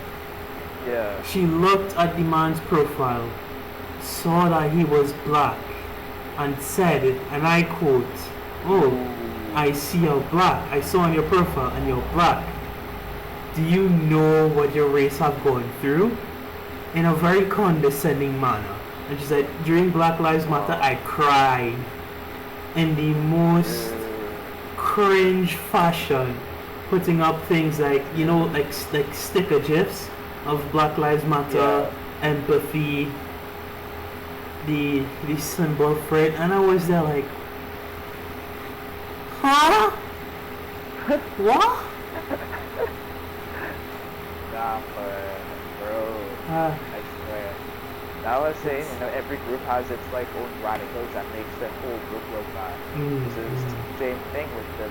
yeah, she looked at the man's profile, saw that he was black, and said, and I quote, "Oh, I see you're black. I saw on your profile and you're black. Do you know what your race have gone through?" In a very condescending manner. And she said, "During Black Lives Matter, I cried." In the most cringe fashion, putting up things like, you know, like sticker gifs of Black Lives Matter, empathy, the symbol for it, and I was there like, huh? What? Nah, bro. I swear. Now I was saying, you know, every group has its like own radicals that makes the whole group look bad. This is the same thing with the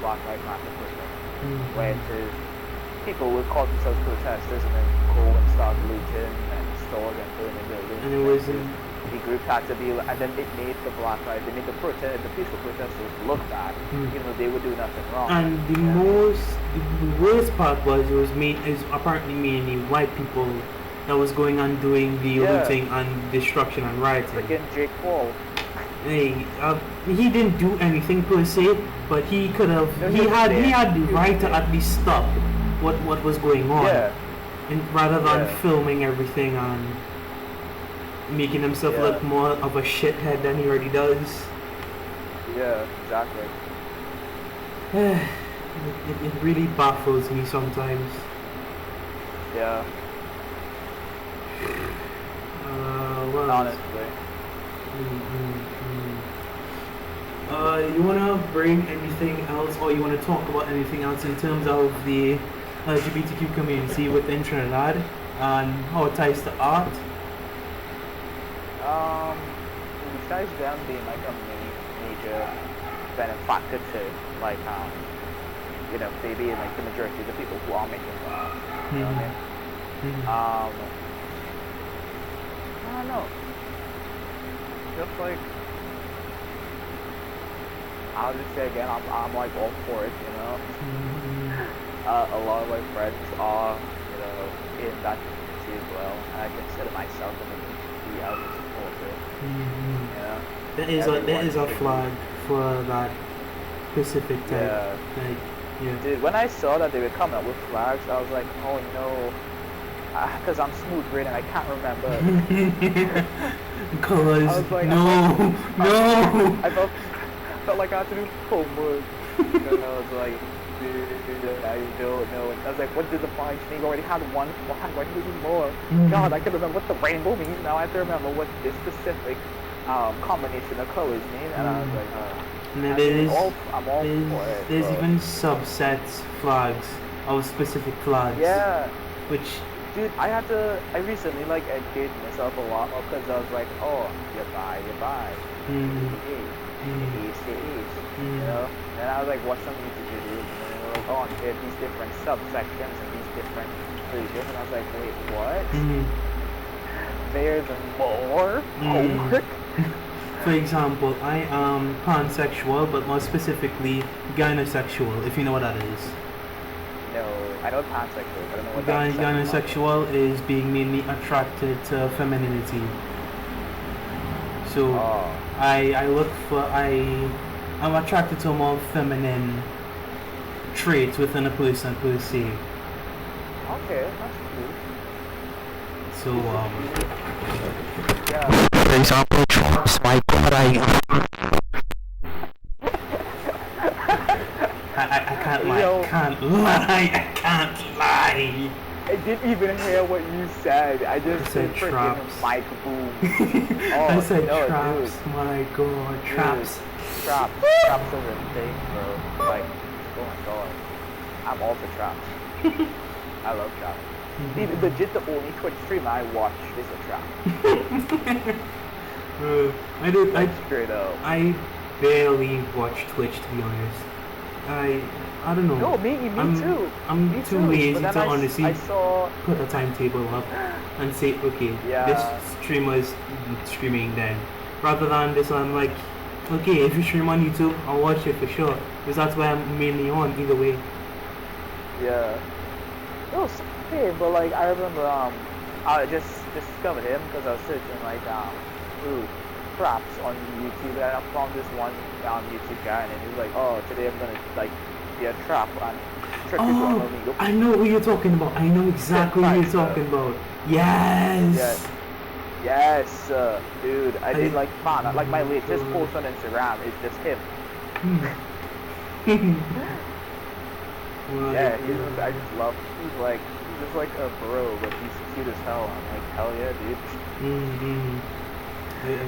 Black Lives Matter protest, where it is people would call themselves protesters and then go and start looting and stores and burning buildings. And it was the group had to be, and then it made the Black Lives, they made the peaceful protesters look bad, even though they would do nothing wrong. And the worst part was it was apparently mainly white people that was going on doing the looting and destruction and rioting. Freaking Jake Paul. Hey, he didn't do anything per se, but he could have. He had the right to at least stop what was going on, and rather than filming everything and making himself look more of a shithead than he already does. Yeah, exactly. It really baffles me sometimes. Yeah. Well, honestly. You wanna bring anything else, or you wanna talk about anything else in terms of the LGBTQ community within Trinidad and how it ties to art? Besides them being like a major benefactor to like you know, they being like the majority of the people who are making art. You know what I mean? I don't know. Just like, I'll just say again, I'm like all for it, you know. A lot of my friends are, you know, in that community as well, and I consider myself in the community as a supporter. Yeah. There is a flag for that specific type. Dude, when I saw that they were coming up with flags, I was like, oh no. Because I'm smooth brain and I can't remember. Colors. Like, no. I felt like I had to do homework. And I was like, dude, I don't know. And I was like, what did the flags mean? We already had one flag. Why do we need more? God, I can remember what the rainbow means. Now I have to remember what this specific combination of colors mean. And I was like, I'm all for it. There's even subsets flags of specific flags. Yeah. Which, dude, I recently like educated myself a lot more because I was like, oh, you're bi. You know? And I was like, what's something to do? And then they were like, oh, there are these different subsections and these different regions. And I was like, wait, what? So there's more homework. For example, I am pansexual, but more specifically gynosexual, if you know what that is. No, I know pansexual, but I don't know what that is. Gynosexual is being mainly attracted to femininity. So I'm attracted to more feminine traits within a person per se. Okay, that's cool. So Yeah. for example, Trump's my god, I can't lie. Yo. I can't lie. I didn't even hear what you said. I just said freaking traps. mic boom. I said no, traps. Dude. My god, traps. Traps are a thing, bro. Like, oh my god. I'm all for traps. I love traps. Even legit, the only Twitch stream I watch is a trap. Straight up. I barely watch Twitch, to be honest. I don't know. No, me too. I'm me too lazy to I honestly saw... put a timetable up and say, okay, this streamer is streaming then. Rather than this, I'm like, okay, if you stream on YouTube, I'll watch it for sure. Because that's why I'm mainly on, either way. Yeah. It was okay, but like, I remember, I just discovered him because I was searching like, traps on YouTube, and I found this one YouTube guy, and he was like, oh, today I'm gonna like be a trap and trick people on illegal. I know who you're talking about. I know exactly who you're talking about. Yes. Yes, dude. I did like like my latest post on Instagram is just him. Yeah, I just love. He's just like a bro, but he's cute as hell. I'm like, hell yeah, dude.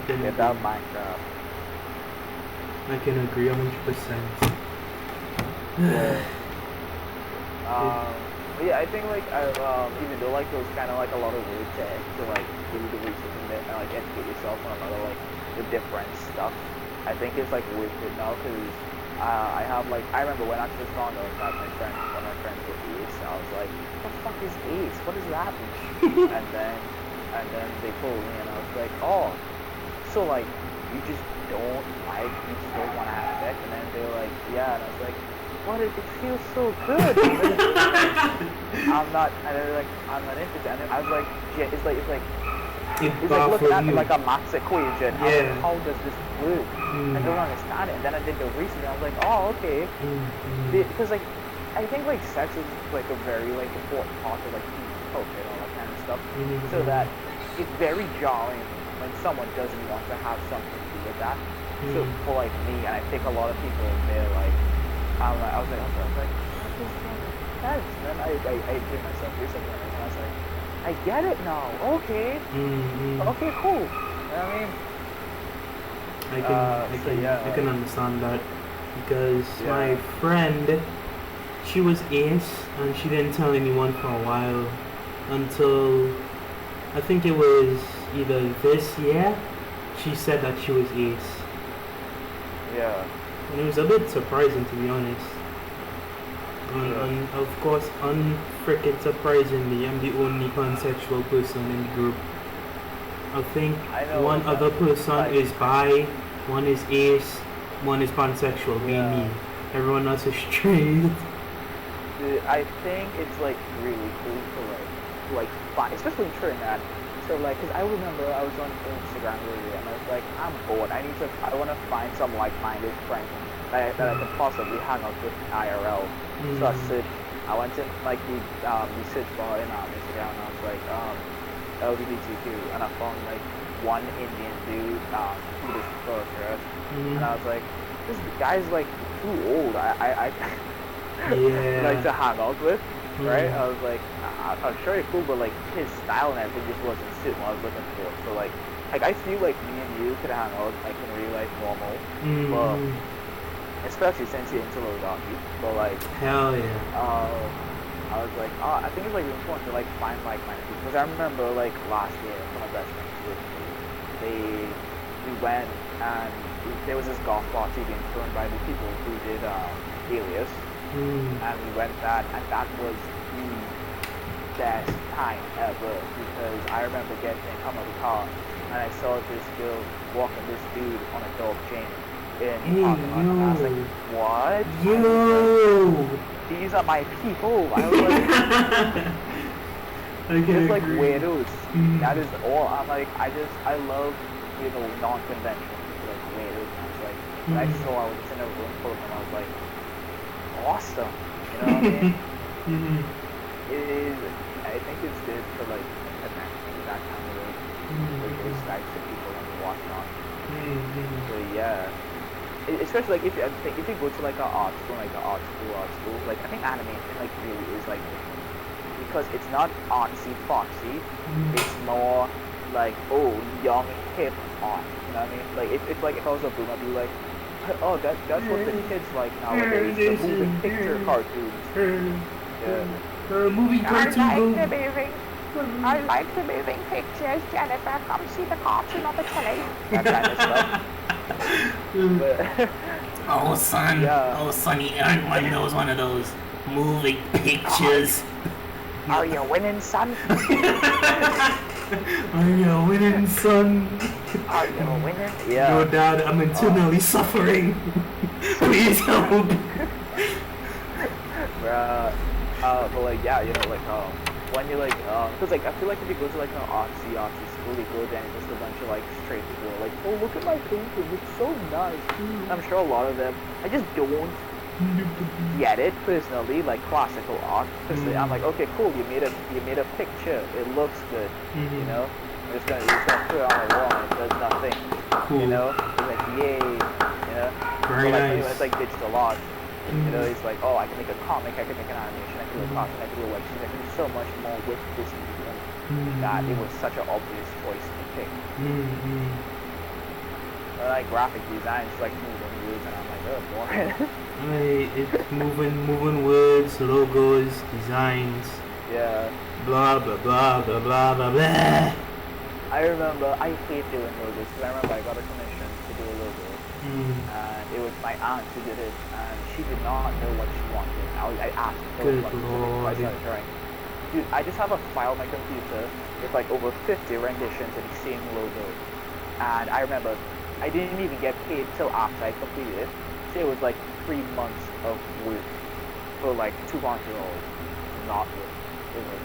Get that Minecraft. I can agree 100%. Yeah, I think like even though like there's kind of like a lot of weird tech to like do the research and like educate yourself on a lot of like the different stuff, I think it's like worth it now because I have like I remember when I first found out that one of my friends was ace, I was like, what the fuck is ace? What does that mean? and then they told me and I was like, oh, so like you just don't want to have sex, and then they were like, yeah, and I was like, what? It feels so good. I'm not interested. And I was like, yeah, it's like looking at like a maths equation. I was like, how does this work? I don't understand it. And then I did the research, and I was like, oh, okay. Because like, I think like sex is like a very like important part of like culture and all that kind of stuff. So that it's very jarring when someone doesn't want to have something to do with that. So for like me, and I think a lot of people, they're like, I was like, what is that? And then I did myself do something like that, and I was like, I get it now. Okay. Okay, cool. You know what I mean? I can understand that because my friend, she was ace and she didn't tell anyone for a while until I think it was either this year she said that she was ace. Yeah. And it was a bit surprising, to be honest. And of course, unfreaking surprisingly, I'm the only pansexual person in the group. I think one other person is bi, one is ace, one is pansexual, me. Everyone else is straight. Dude, I think it's like really cool to like find, especially in Trinidad. So like, cause I remember I was on Instagram earlier and I was like, I'm bored. I want to find some like-minded friends that I can possibly hang out with IRL. So I went to like the search bar in Instagram and I was like, LGBTQ, and I found like one Indian dude who was first, right? And I was like, this guy's like too old. I like to hang out with. Right? I was like, I'm sure it's cool, but like his style and everything just wasn't suiting what I was looking for. So like I feel like me and you could hang out like in real life normal, but especially since you're into little donkey. But like, hell yeah. I was like, I think it's like really important to like find like-minded people because I remember like last year one of my best friends we went and there was this golf party being thrown by the people who did Alias. And we went and that was best time ever because I remember getting out of the car and I saw this girl walking this dude on a dog chain in the Hey, parking lot, and I was like, yo. what? Yo! These are my people. I was like, I can just like agree. weirdos. Mm. That is all. I'm like, I love, non-conventional people, like weirdos. And I was like, when I saw I was just in a room full of them, I was like, awesome. You know what I mean? Mhm. It is. I think it's good for like connecting with that kind of way with those types of people and whatnot. So yeah, especially like if you go to like an art school, like I think animation like really is like because it's not artsy foxy, it's more like young hip art. You know what I mean? Like if like if I was a boomer, I'd be like, oh that's what the kids like nowadays, the moving picture cartoons. Yeah. Moving cartoon. I like the moving pictures, Jennifer. Come see the cartoon on the telly. That kind of stuff. But, Oh son, yeah. oh sonny, one of those moving pictures. Are you winning, son? Are you winning, son? Are you winning? Yeah. No, Dad, I'm internally suffering. Please help. But like yeah, like when you like because like I feel like if you go to like an artsy school, you go there and just a bunch of like straight people like, oh look at my painting, it's so nice. I'm sure a lot of them I just don't get it personally, like classical art. I'm like, okay, cool, you made a picture, it looks good, you know. I'm just gonna put it on the wall and it does nothing. Cool. You know? It's like yay, you know. Very but, like, nice. When it's like digital art. You know, it's like, I can make a comic, I can make an animation, I can do a cartoon, I can do a web series, I can do so much more with this medium that it was such an obvious choice to pick. But like graphic design, it's like moving words, and I'm like, oh, boring. It's moving words, logos, designs. Yeah. Blah blah blah blah blah blah blah. I remember I hate doing logos because I remember I got a commission to do a logo. And it was my aunt who did it, and she did not know what she wanted. I asked her what I started drawing. Dude, I just have a file on my computer with like over 50 renditions of the same logo. And I remember I didn't even get paid till after I completed it. So it was like 3 months of work for like $200. Not work. It was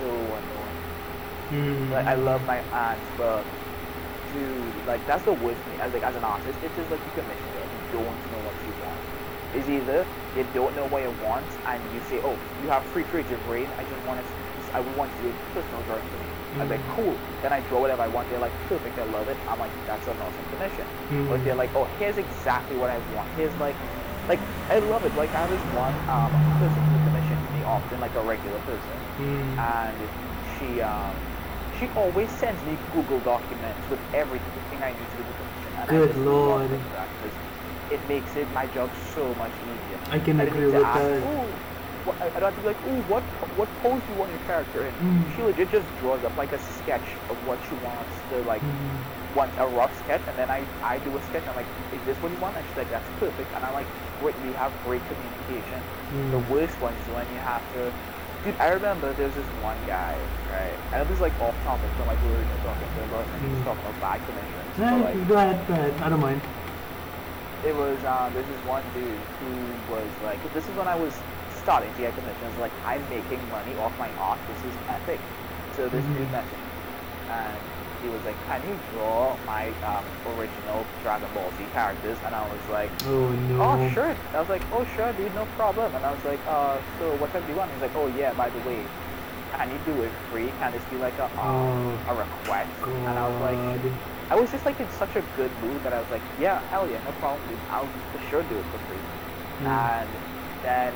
so annoying. Like I love my aunt, but dude, like that's the worst thing as an artist. It's just like you commission it and you don't know what you want. It's either you don't know what you want and you say, oh, you have free creative brain, I want to do a personal drawing for me. I'm like, cool. Then I draw whatever I want. They're like, perfect, I love it. I'm like, that's an awesome commission. But they're like, oh, here's exactly what I want. Here's like I love it. Like I have this one person who commissions me often, like a regular person, and she always sends me Google documents with everything I need to do the commission. And Good I just Lord. love that because it makes my job so much easier. I can agree with that. I don't have to be like, what pose do you want your character in? She legit just draws up like a sketch of what she wants to like, wants a rough sketch, and then I do a sketch. I'm like, is this what you want? And she's like, that's perfect. And I'm like, great, we have great communication. The worst one is when you have to. Dude, I remember there was this one guy, right? I know this is like off topic from like we were talking about, talking about bad commissions. But, like, go ahead, I don't mind. It was there's this one dude who was like, this is when I was starting to get commissions. Like, I'm making money off my art. This is epic. So this dude messaged me, and he was like, can you draw my original Dragon Ball Z characters? And I was like, oh no. Oh sure. I was like, oh sure, dude, no problem. And I was like, so what type do you want? He's like, oh yeah, by the way, can you do it free? Can this be like a request? God. And I was like, I was just like in such a good mood that I was like, yeah, hell yeah, no problem, dude. I'll for sure do it for free. And then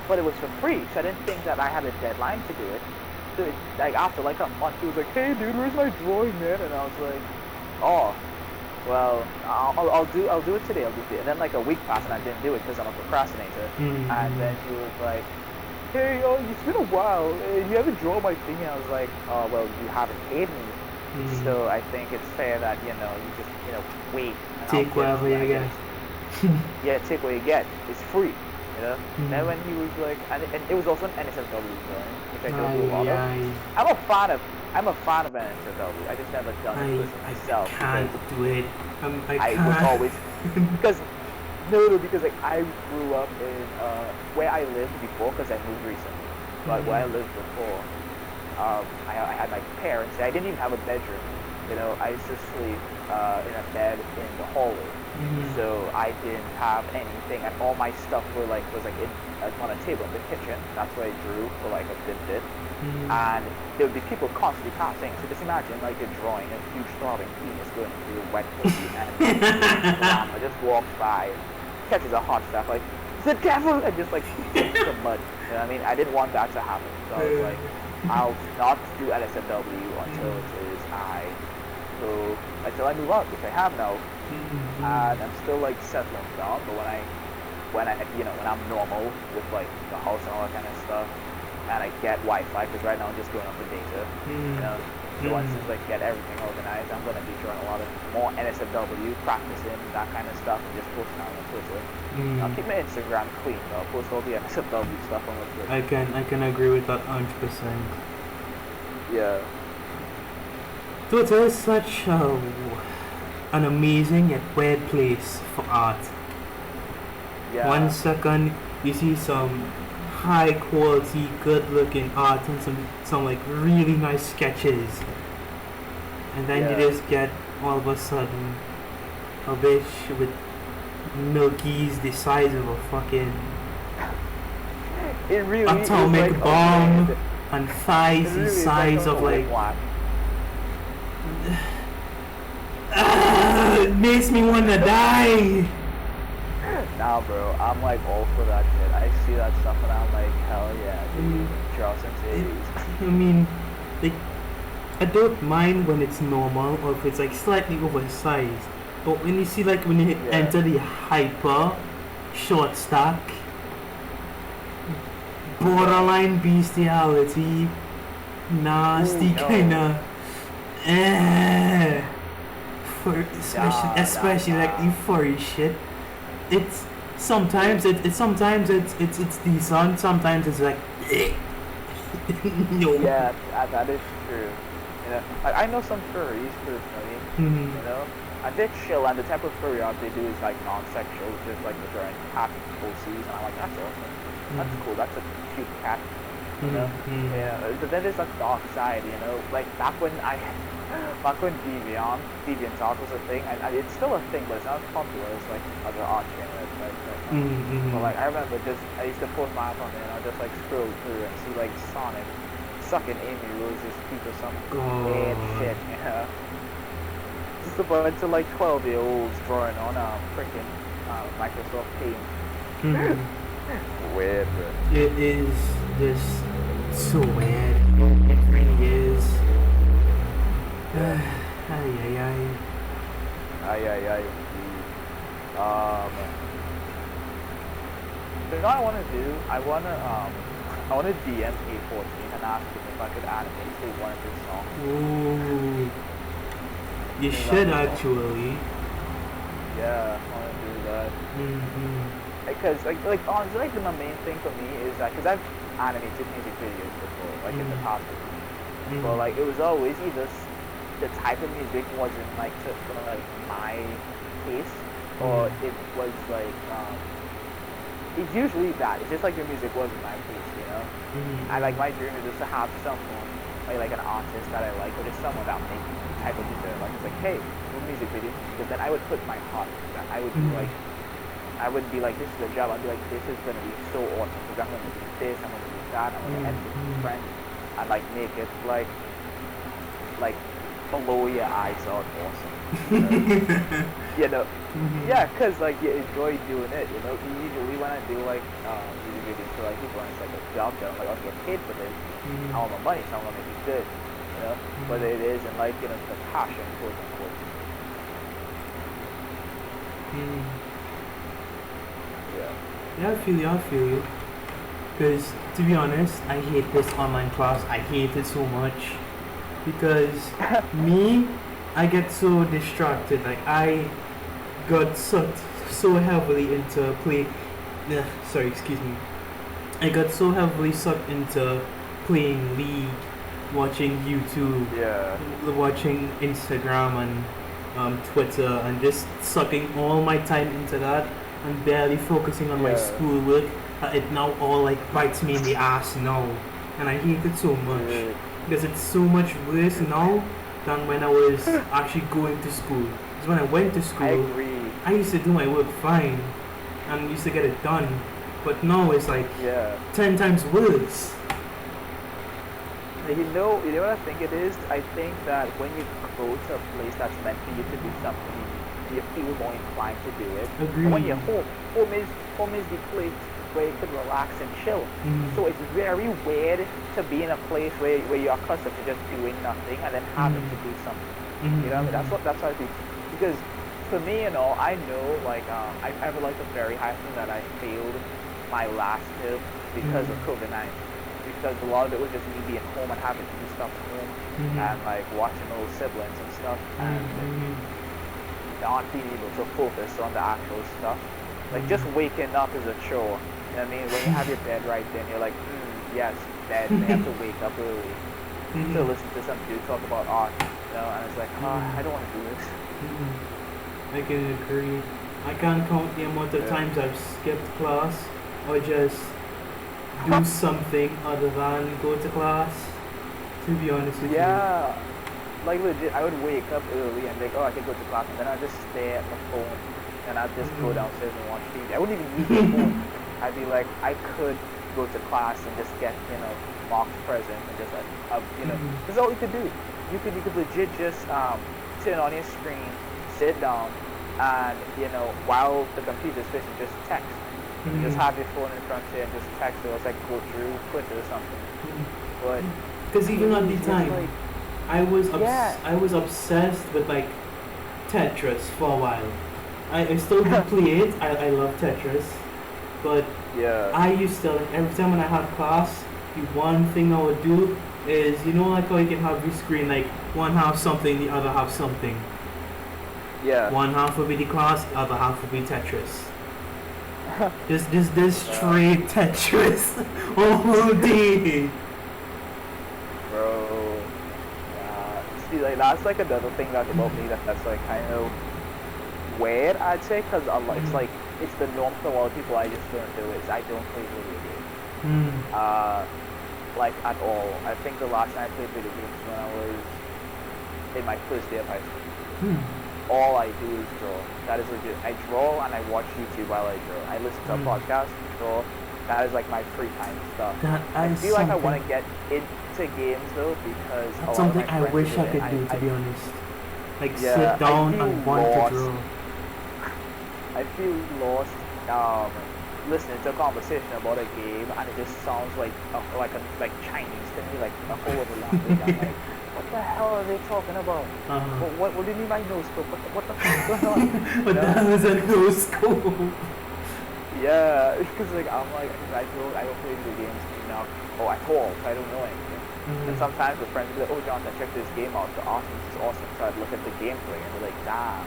but it was for free, so I didn't think that I had a deadline to do it. So like after like a month, he was like, hey dude, where's my drawing, man? And I was like, oh, well, I'll do it today. And then like a week passed and I didn't do it because I'm a procrastinator. And then he was like, hey, it's been a while. You haven't drawn my thing. And I was like, oh, well, you haven't paid me. So I think it's fair that, you just, wait. Take whatever you get. Yeah, take what you get. It's free. you know. Then when he was like, and it was also an NSFW drawing, which I don't do a lot of. I I'm a fan of NSFW. I just never done it personally myself. can't do it. I was always because because like I grew up in where I lived before because I moved recently, but where I lived before, I had my parents. I didn't even have a bedroom. You know, I used to sleep in a bed in the hallway. So I didn't have anything, and all my stuff was like in, on a table in the kitchen. That's where I drew for like a bit. And there would be people constantly passing. So just imagine like you're drawing a huge throbbing penis going through a wet pussy, and I just walks by, catches a hot stuff like the devil, and just like hits the mud. You know what I mean? I didn't want that to happen, so I was like, I'll not do LSFW until until I move out, which I have now. And I'm still like settling down, but when I'm normal with like the house and all that kind of stuff, and I get Wi-Fi, because right now I'm just going off the data, you know. So once I get everything organized, I'm gonna be drawing a lot of more NSFW, practicing that kind of stuff, and just posting on Twitter. I'll keep my Instagram clean, but I'll post all the NSFW stuff on Twitter. I can agree with that 100%. Yeah. Twitter is such an amazing yet weird place for art. Yeah. 1 second you see some high quality, good looking art and some like really nice sketches, and then you just get all of a sudden a bitch with milkies the size of a fucking atomic like bomb and thighs the size of like it makes me wanna die. Nah, bro, I'm like all for that shit. I see that stuff and I'm like, hell yeah, dude. Draw some titties. I mean, like, I don't mind when it's normal or if it's like slightly oversized, but when you see like when you enter the hyper short stack, borderline bestiality, nasty kinda, especially like the furry shit. It's sometimes it's decent. Sometimes it's like no. Yeah, that is true. You know, I know some furries personally. You know, and they're chill, and the type of furry art they do is like non-sexual, just like they're drawing happy pussies, and I'm like, that's awesome. That's cool. That's a cute cat. You know, yeah. But then there's a dark side. You know, like back when Deviant art was a thing, and it's still a thing, but it's not as popular as like other art channels. But like I remember I used to post my art on there, and I'd just like scroll through and see like Sonic sucking Amy Rose's feet or some weird shit, you know. Just a bunch of like 12-year-olds drawing on freaking Microsoft Paint. Weird, bro. It is just so weird. It really is. You know what I want to do? I want to DM A14 and ask him if I could animate to one of his songs. Ooh. You should actually. Yeah, I want to do that. Because like honestly, like my main thing for me is that because I've animated music videos before, like in the past. But like it was always either the type of music wasn't like for like my taste, or it was like it's usually that. It's just like the music wasn't my taste, you know. I like my dream is just to have someone like an artist that I like, or just someone that makes the type of music I like. It's like, hey, do a music video, but then I would put my heart into that. I would be like, I wouldn't be like, this is a job. I'd be like, this is gonna be so awesome because I'm gonna do this, I'm gonna do that, I'm gonna edit it with friends, and like make it like blow your eyes out awesome. You know? Yeah, cause like you enjoy doing it. You know, usually when I do like music videos for like people, and it's like a job that I'm like, I'll get paid for this. I want my money, so I'm gonna make it good. You know, but it isn't like the passion, quote unquote. Yeah, I feel you. Because, to be honest, I hate this online class. I hate it so much. Because, I get so distracted. Like, I got sucked so heavily into yeah, sorry, excuse me. I got so heavily sucked into playing League, watching YouTube, Yeah. watching Instagram and Twitter, and just sucking all my time into that and barely focusing on my Yeah. schoolwork. It now all like bites me in the ass now, and I hate it so much Yeah. because it's so much worse now than when I was actually going to school. Because when I went to I school, agree. I used to do my work fine and used to get it done, but now it's like Yeah. 10 times worse. You know what I think it is? I think that when you go to a place that's meant for you to do something, you feel more inclined to do it. Agreed. But when you're home is the place where you can relax and chill. Mm. So it's very weird to be in a place where you're accustomed to just doing nothing and then having to do something. Mhm. You know what I mean? That's how I feel. Because for me, I know like I have like a very high thing that I failed my last term because of COVID-19. Because a lot of it was just me being home and having to do stuff at home and like watching little siblings and stuff and not being able to focus on the actual stuff. Like just waking up is a chore. You know what I mean? When you have your bed right then, you're like, yes, bed. And you have to wake up early to listen to some dude talk about art. And it's like, I don't want to do this. I can agree. I can't count the amount of times I've skipped class or just do something other than go to class, to be honest with Yeah. Like legit, I would wake up early and be like, I could go to class, and then I'd just stare at my phone, and I'd just go downstairs and watch TV. I wouldn't even use my phone. I'd be like, I could go to class and just get, marked present and just like, that's all you could do. You could legit just turn on your screen, sit down, and while the computer's fishing, just text. Just have your phone in front of you and just text it. It's like go through Twitter or something. But because even at the time, like, I was obsessed with like Tetris for a while. I still do play it. I love Tetris, but I used to like every time when I had class, the one thing I would do is like how you can have your screen like one half something, the other half something. Yeah. One half would be the class, the other half would be Tetris. This straight Tetris all day. Bro. See, like that's like another thing that's about me that's like kind of weird, I'd say, because it's like it's the norm for a lot of people. I just don't do it. I don't play video games. Like at all. I think the last time I played video games when I was in my first year of high school. All I do is draw. That is legit. I draw and I watch YouTube while I draw. I listen to a podcast, draw. That is like my free time stuff. I feel like I want to get into games though because that's something I wish I could do, to be honest. Like sit down and want to draw. I feel lost listening to a conversation about a game and it just sounds like Chinese to me, like a whole other language. I'm like, what the hell are they talking about? What do you mean by no scope? What the fuck is going on? What the hell is a no scope? Yeah, because like I don't play video games enough or at all, so I don't know anything. And sometimes with friends will be like, oh Jonathan, check this game out, the art is awesome. So I'd look at the gameplay and be like, damn,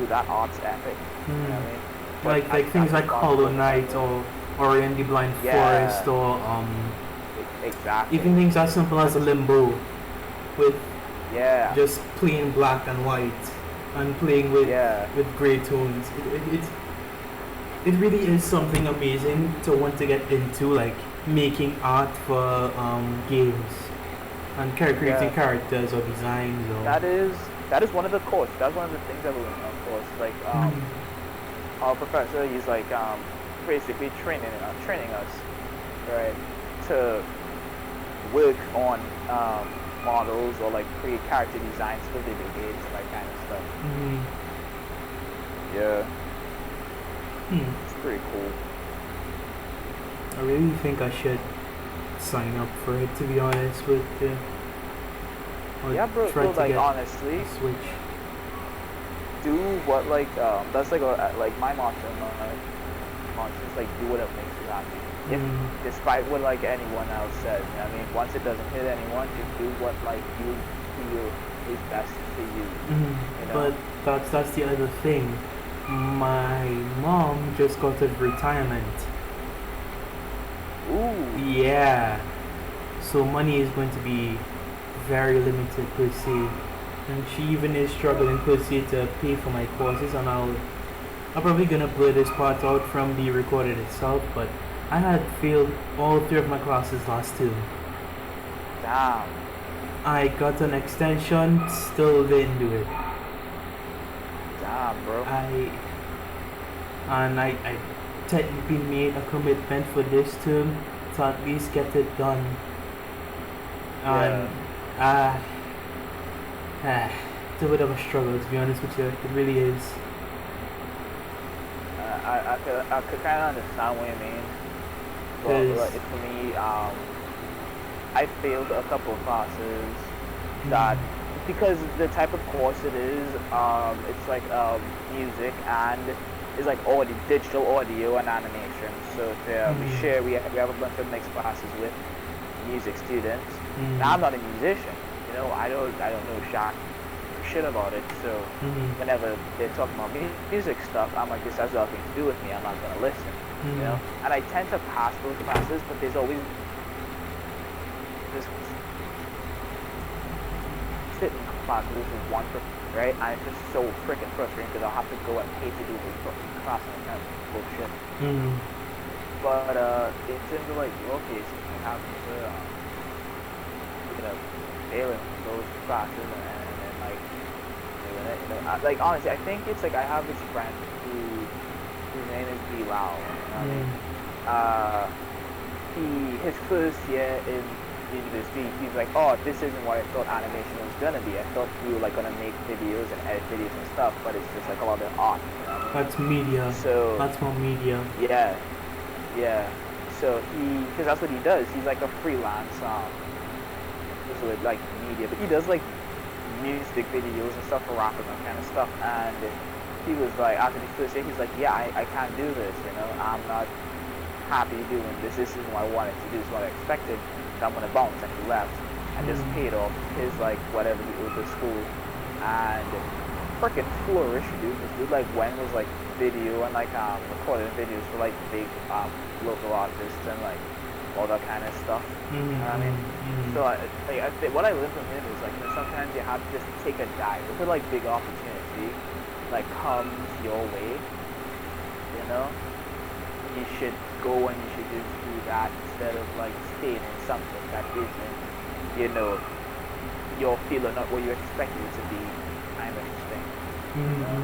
that art's epic. You know what I mean? But like things like Hollow Knight or Ori and the Blind Forest or exactly. even things as simple as a Limbo with just plain black and white and playing with grey tones. It really is something amazing to want to get into, like making art for games and creating characters or designs. Or that is one of the course. That's one of the things I learned, of course. Like our professor, he's like basically training us, right, to work on models or like create character designs for video games and that kind of stuff. It's pretty cool. I really think I should sign up for it, to be honest with you. Bro, like honestly, switch. Do what that's like my mantra. Is like do what it makes you happy. If despite what like anyone else says, I mean, once it doesn't hit anyone, just do what like you feel is best for you. But that's the other thing. My mom just got out of retirement. Ooh. Yeah. So money is going to be very limited per se. And she even is struggling per se to pay for my courses, and I'm probably gonna blur this part out from the recording itself, but I had failed all three of my classes last term. Damn. I got an extension, still didn't do it. Damn, bro. I technically made a commitment for this term to at least get it done. And it's a bit of a struggle, to be honest with you. It really is. I could kind of understand what you mean. But like, for me, I failed a couple of classes that, because the type of course it is, it's like music and it's like digital audio and animation. So we have a bunch of mixed classes with music students. Now I'm not a musician, you know. I don't know shit about it. So whenever they're talking about music stuff, I'm like, this has nothing to do with me. I'm not gonna listen, you know. And I tend to pass those classes, but there's always this sitting classes with one person, right? And it's just so freaking frustrating because I'll have to go and pay to do this fucking class and that's bullshit. But in terms of like your case, I have to failing those classes and like doing it, you know. Like honestly, I think it's like I have this friend whose name is Bilal. You know what I mean? His first year in university, he's like, oh, this isn't what I thought animation was gonna be. I thought we were like gonna make videos and edit videos and stuff, but it's just like a lot of art. You know what I mean? That's media. So that's more media. Yeah. So because that's what he does. He's like a freelance with like media, but he does like music videos and stuff for rappers and kind of stuff. And he was like, after the first year, he's like, yeah, I can't do this, you know. I'm not happy doing this. This isn't what I wanted to do. This is what I expected. So I'm gonna bounce. And he left and just paid off his like whatever he owed to school and freaking flourished, dude. This dude like was like video and like recording videos for like big local artists and like all that kind of stuff. You know what I mean? So what I learned from him is like, you know, sometimes you have to just take a dive. If a like big opportunity like comes your way, you know, you should go and you should just do that instead of like staying in something that isn't, you know, your field or not what you expected it to be kind of thing. You know?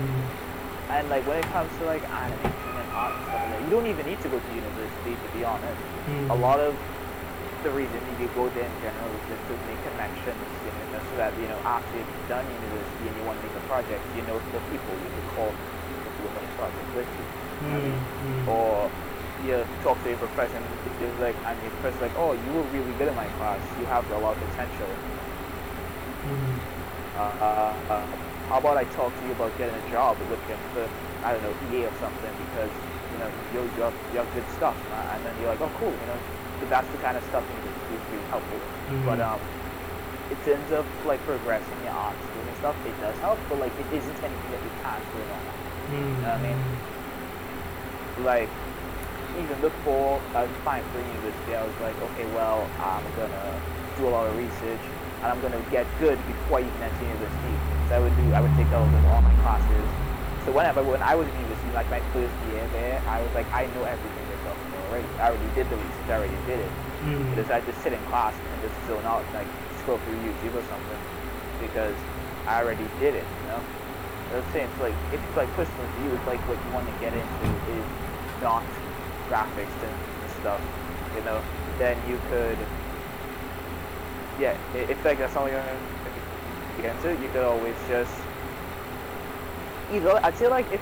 And like when it comes to like animation and art and stuff like that, you don't even need to go to university, to be honest. A lot of the reason you go there in general is just to make connections, you know, so that, you know, after you've done university and you want to make a project, you know the people you can call to do a project with you. Or you talk to your professor and your professor's like, oh, you were really good in my class, you have a lot of potential. How about I talk to you about getting a job with him for, I don't know, EA or something, because, you know, you have good stuff. And then you're like, oh, cool, you know. So that's the kind of stuff that is really helpful. But in terms of like progressing your art school and stuff, it does help, but like it isn't anything that you can't do on. You know what I mean? Like even before I was applying for university, I was like, okay, well, I'm gonna do a lot of research and I'm gonna get good before I even enter university. So I would take all of online classes. So when I was in university, like my first year there, I was like, I know everything they're talking about already. I already did the research, I already did it. Because I just sit in class and just zone out, like scroll through YouTube or something, because I already did it, you know? I was saying, so like, if it's like personal to you, it's like what you want to get into is not graphics and stuff, you know, then you could, if like that's all you're get into, you could always just either, I'd say like if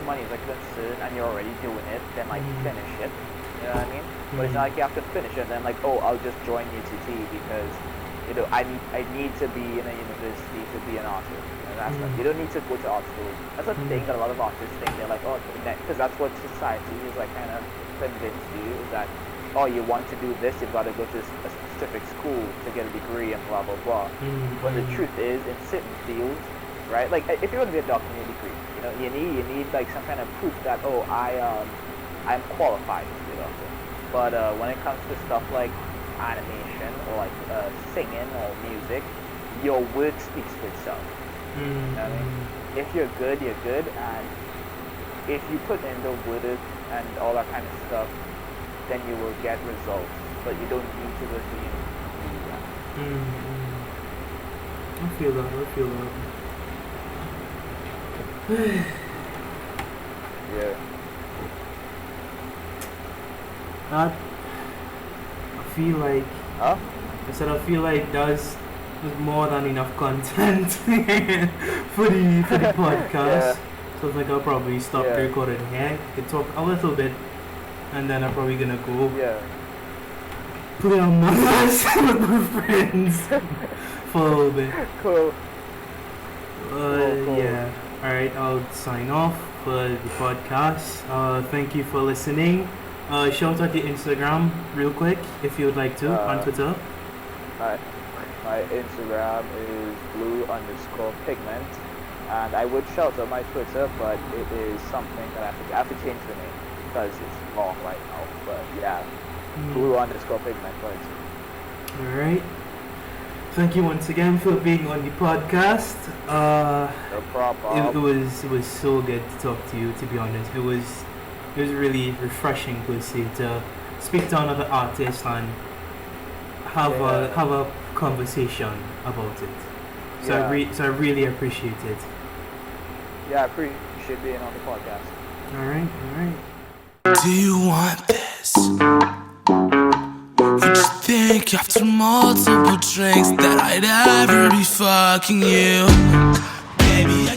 money is like concern and you're already doing it, then like finish it, you know what I mean? But it's not like you have to finish it and then like, oh, I'll just join UTT because, you know, I need to be in a university to be an artist. You know, that's like, you don't need to go to art school. That's a thing that a lot of artists think. They're like, oh, because that's what society is like kind of convinced you, is that, oh, you want to do this, you've got to go to a specific school to get a degree and blah blah blah. But the truth is, in certain fields, right? Like if you want to be a doctor, you need a degree. You know, you need like some kind of proof that I'm qualified to be a doctor. But when it comes to stuff like animation or like singing or music, your work speaks for itself. You know what I mean? If you're good, you're good, and if you put in the work and all that kind of stuff, then you will get results. But you don't need to go to do that. I feel that. Yeah. I feel like Huh? I feel like there's more than enough content for the podcast. Yeah. So I think I'll probably stop Yeah. recording here. I could talk a little bit, and then I'm probably gonna go Yeah. play Among Us with my friends for a little bit. Cool. Cool. Yeah. Alright, I'll sign off for the podcast. Thank you for listening. Shout out your Instagram real quick if you would like to on Twitter. My Instagram is blue_pigment, and I would shout out my Twitter, but it is something that I have to change the name because it's long right now. But yeah, blue_pigment. Alright. Thank you once again for being on the podcast. No problem. It was so good to talk to you. To be honest, it was really refreshing per se to speak to another artist and have a conversation about it. So I really appreciate it. Yeah, I appreciate being on the podcast. All right. Do you want this? Would you think after multiple drinks that I'd ever be fucking you? Baby, I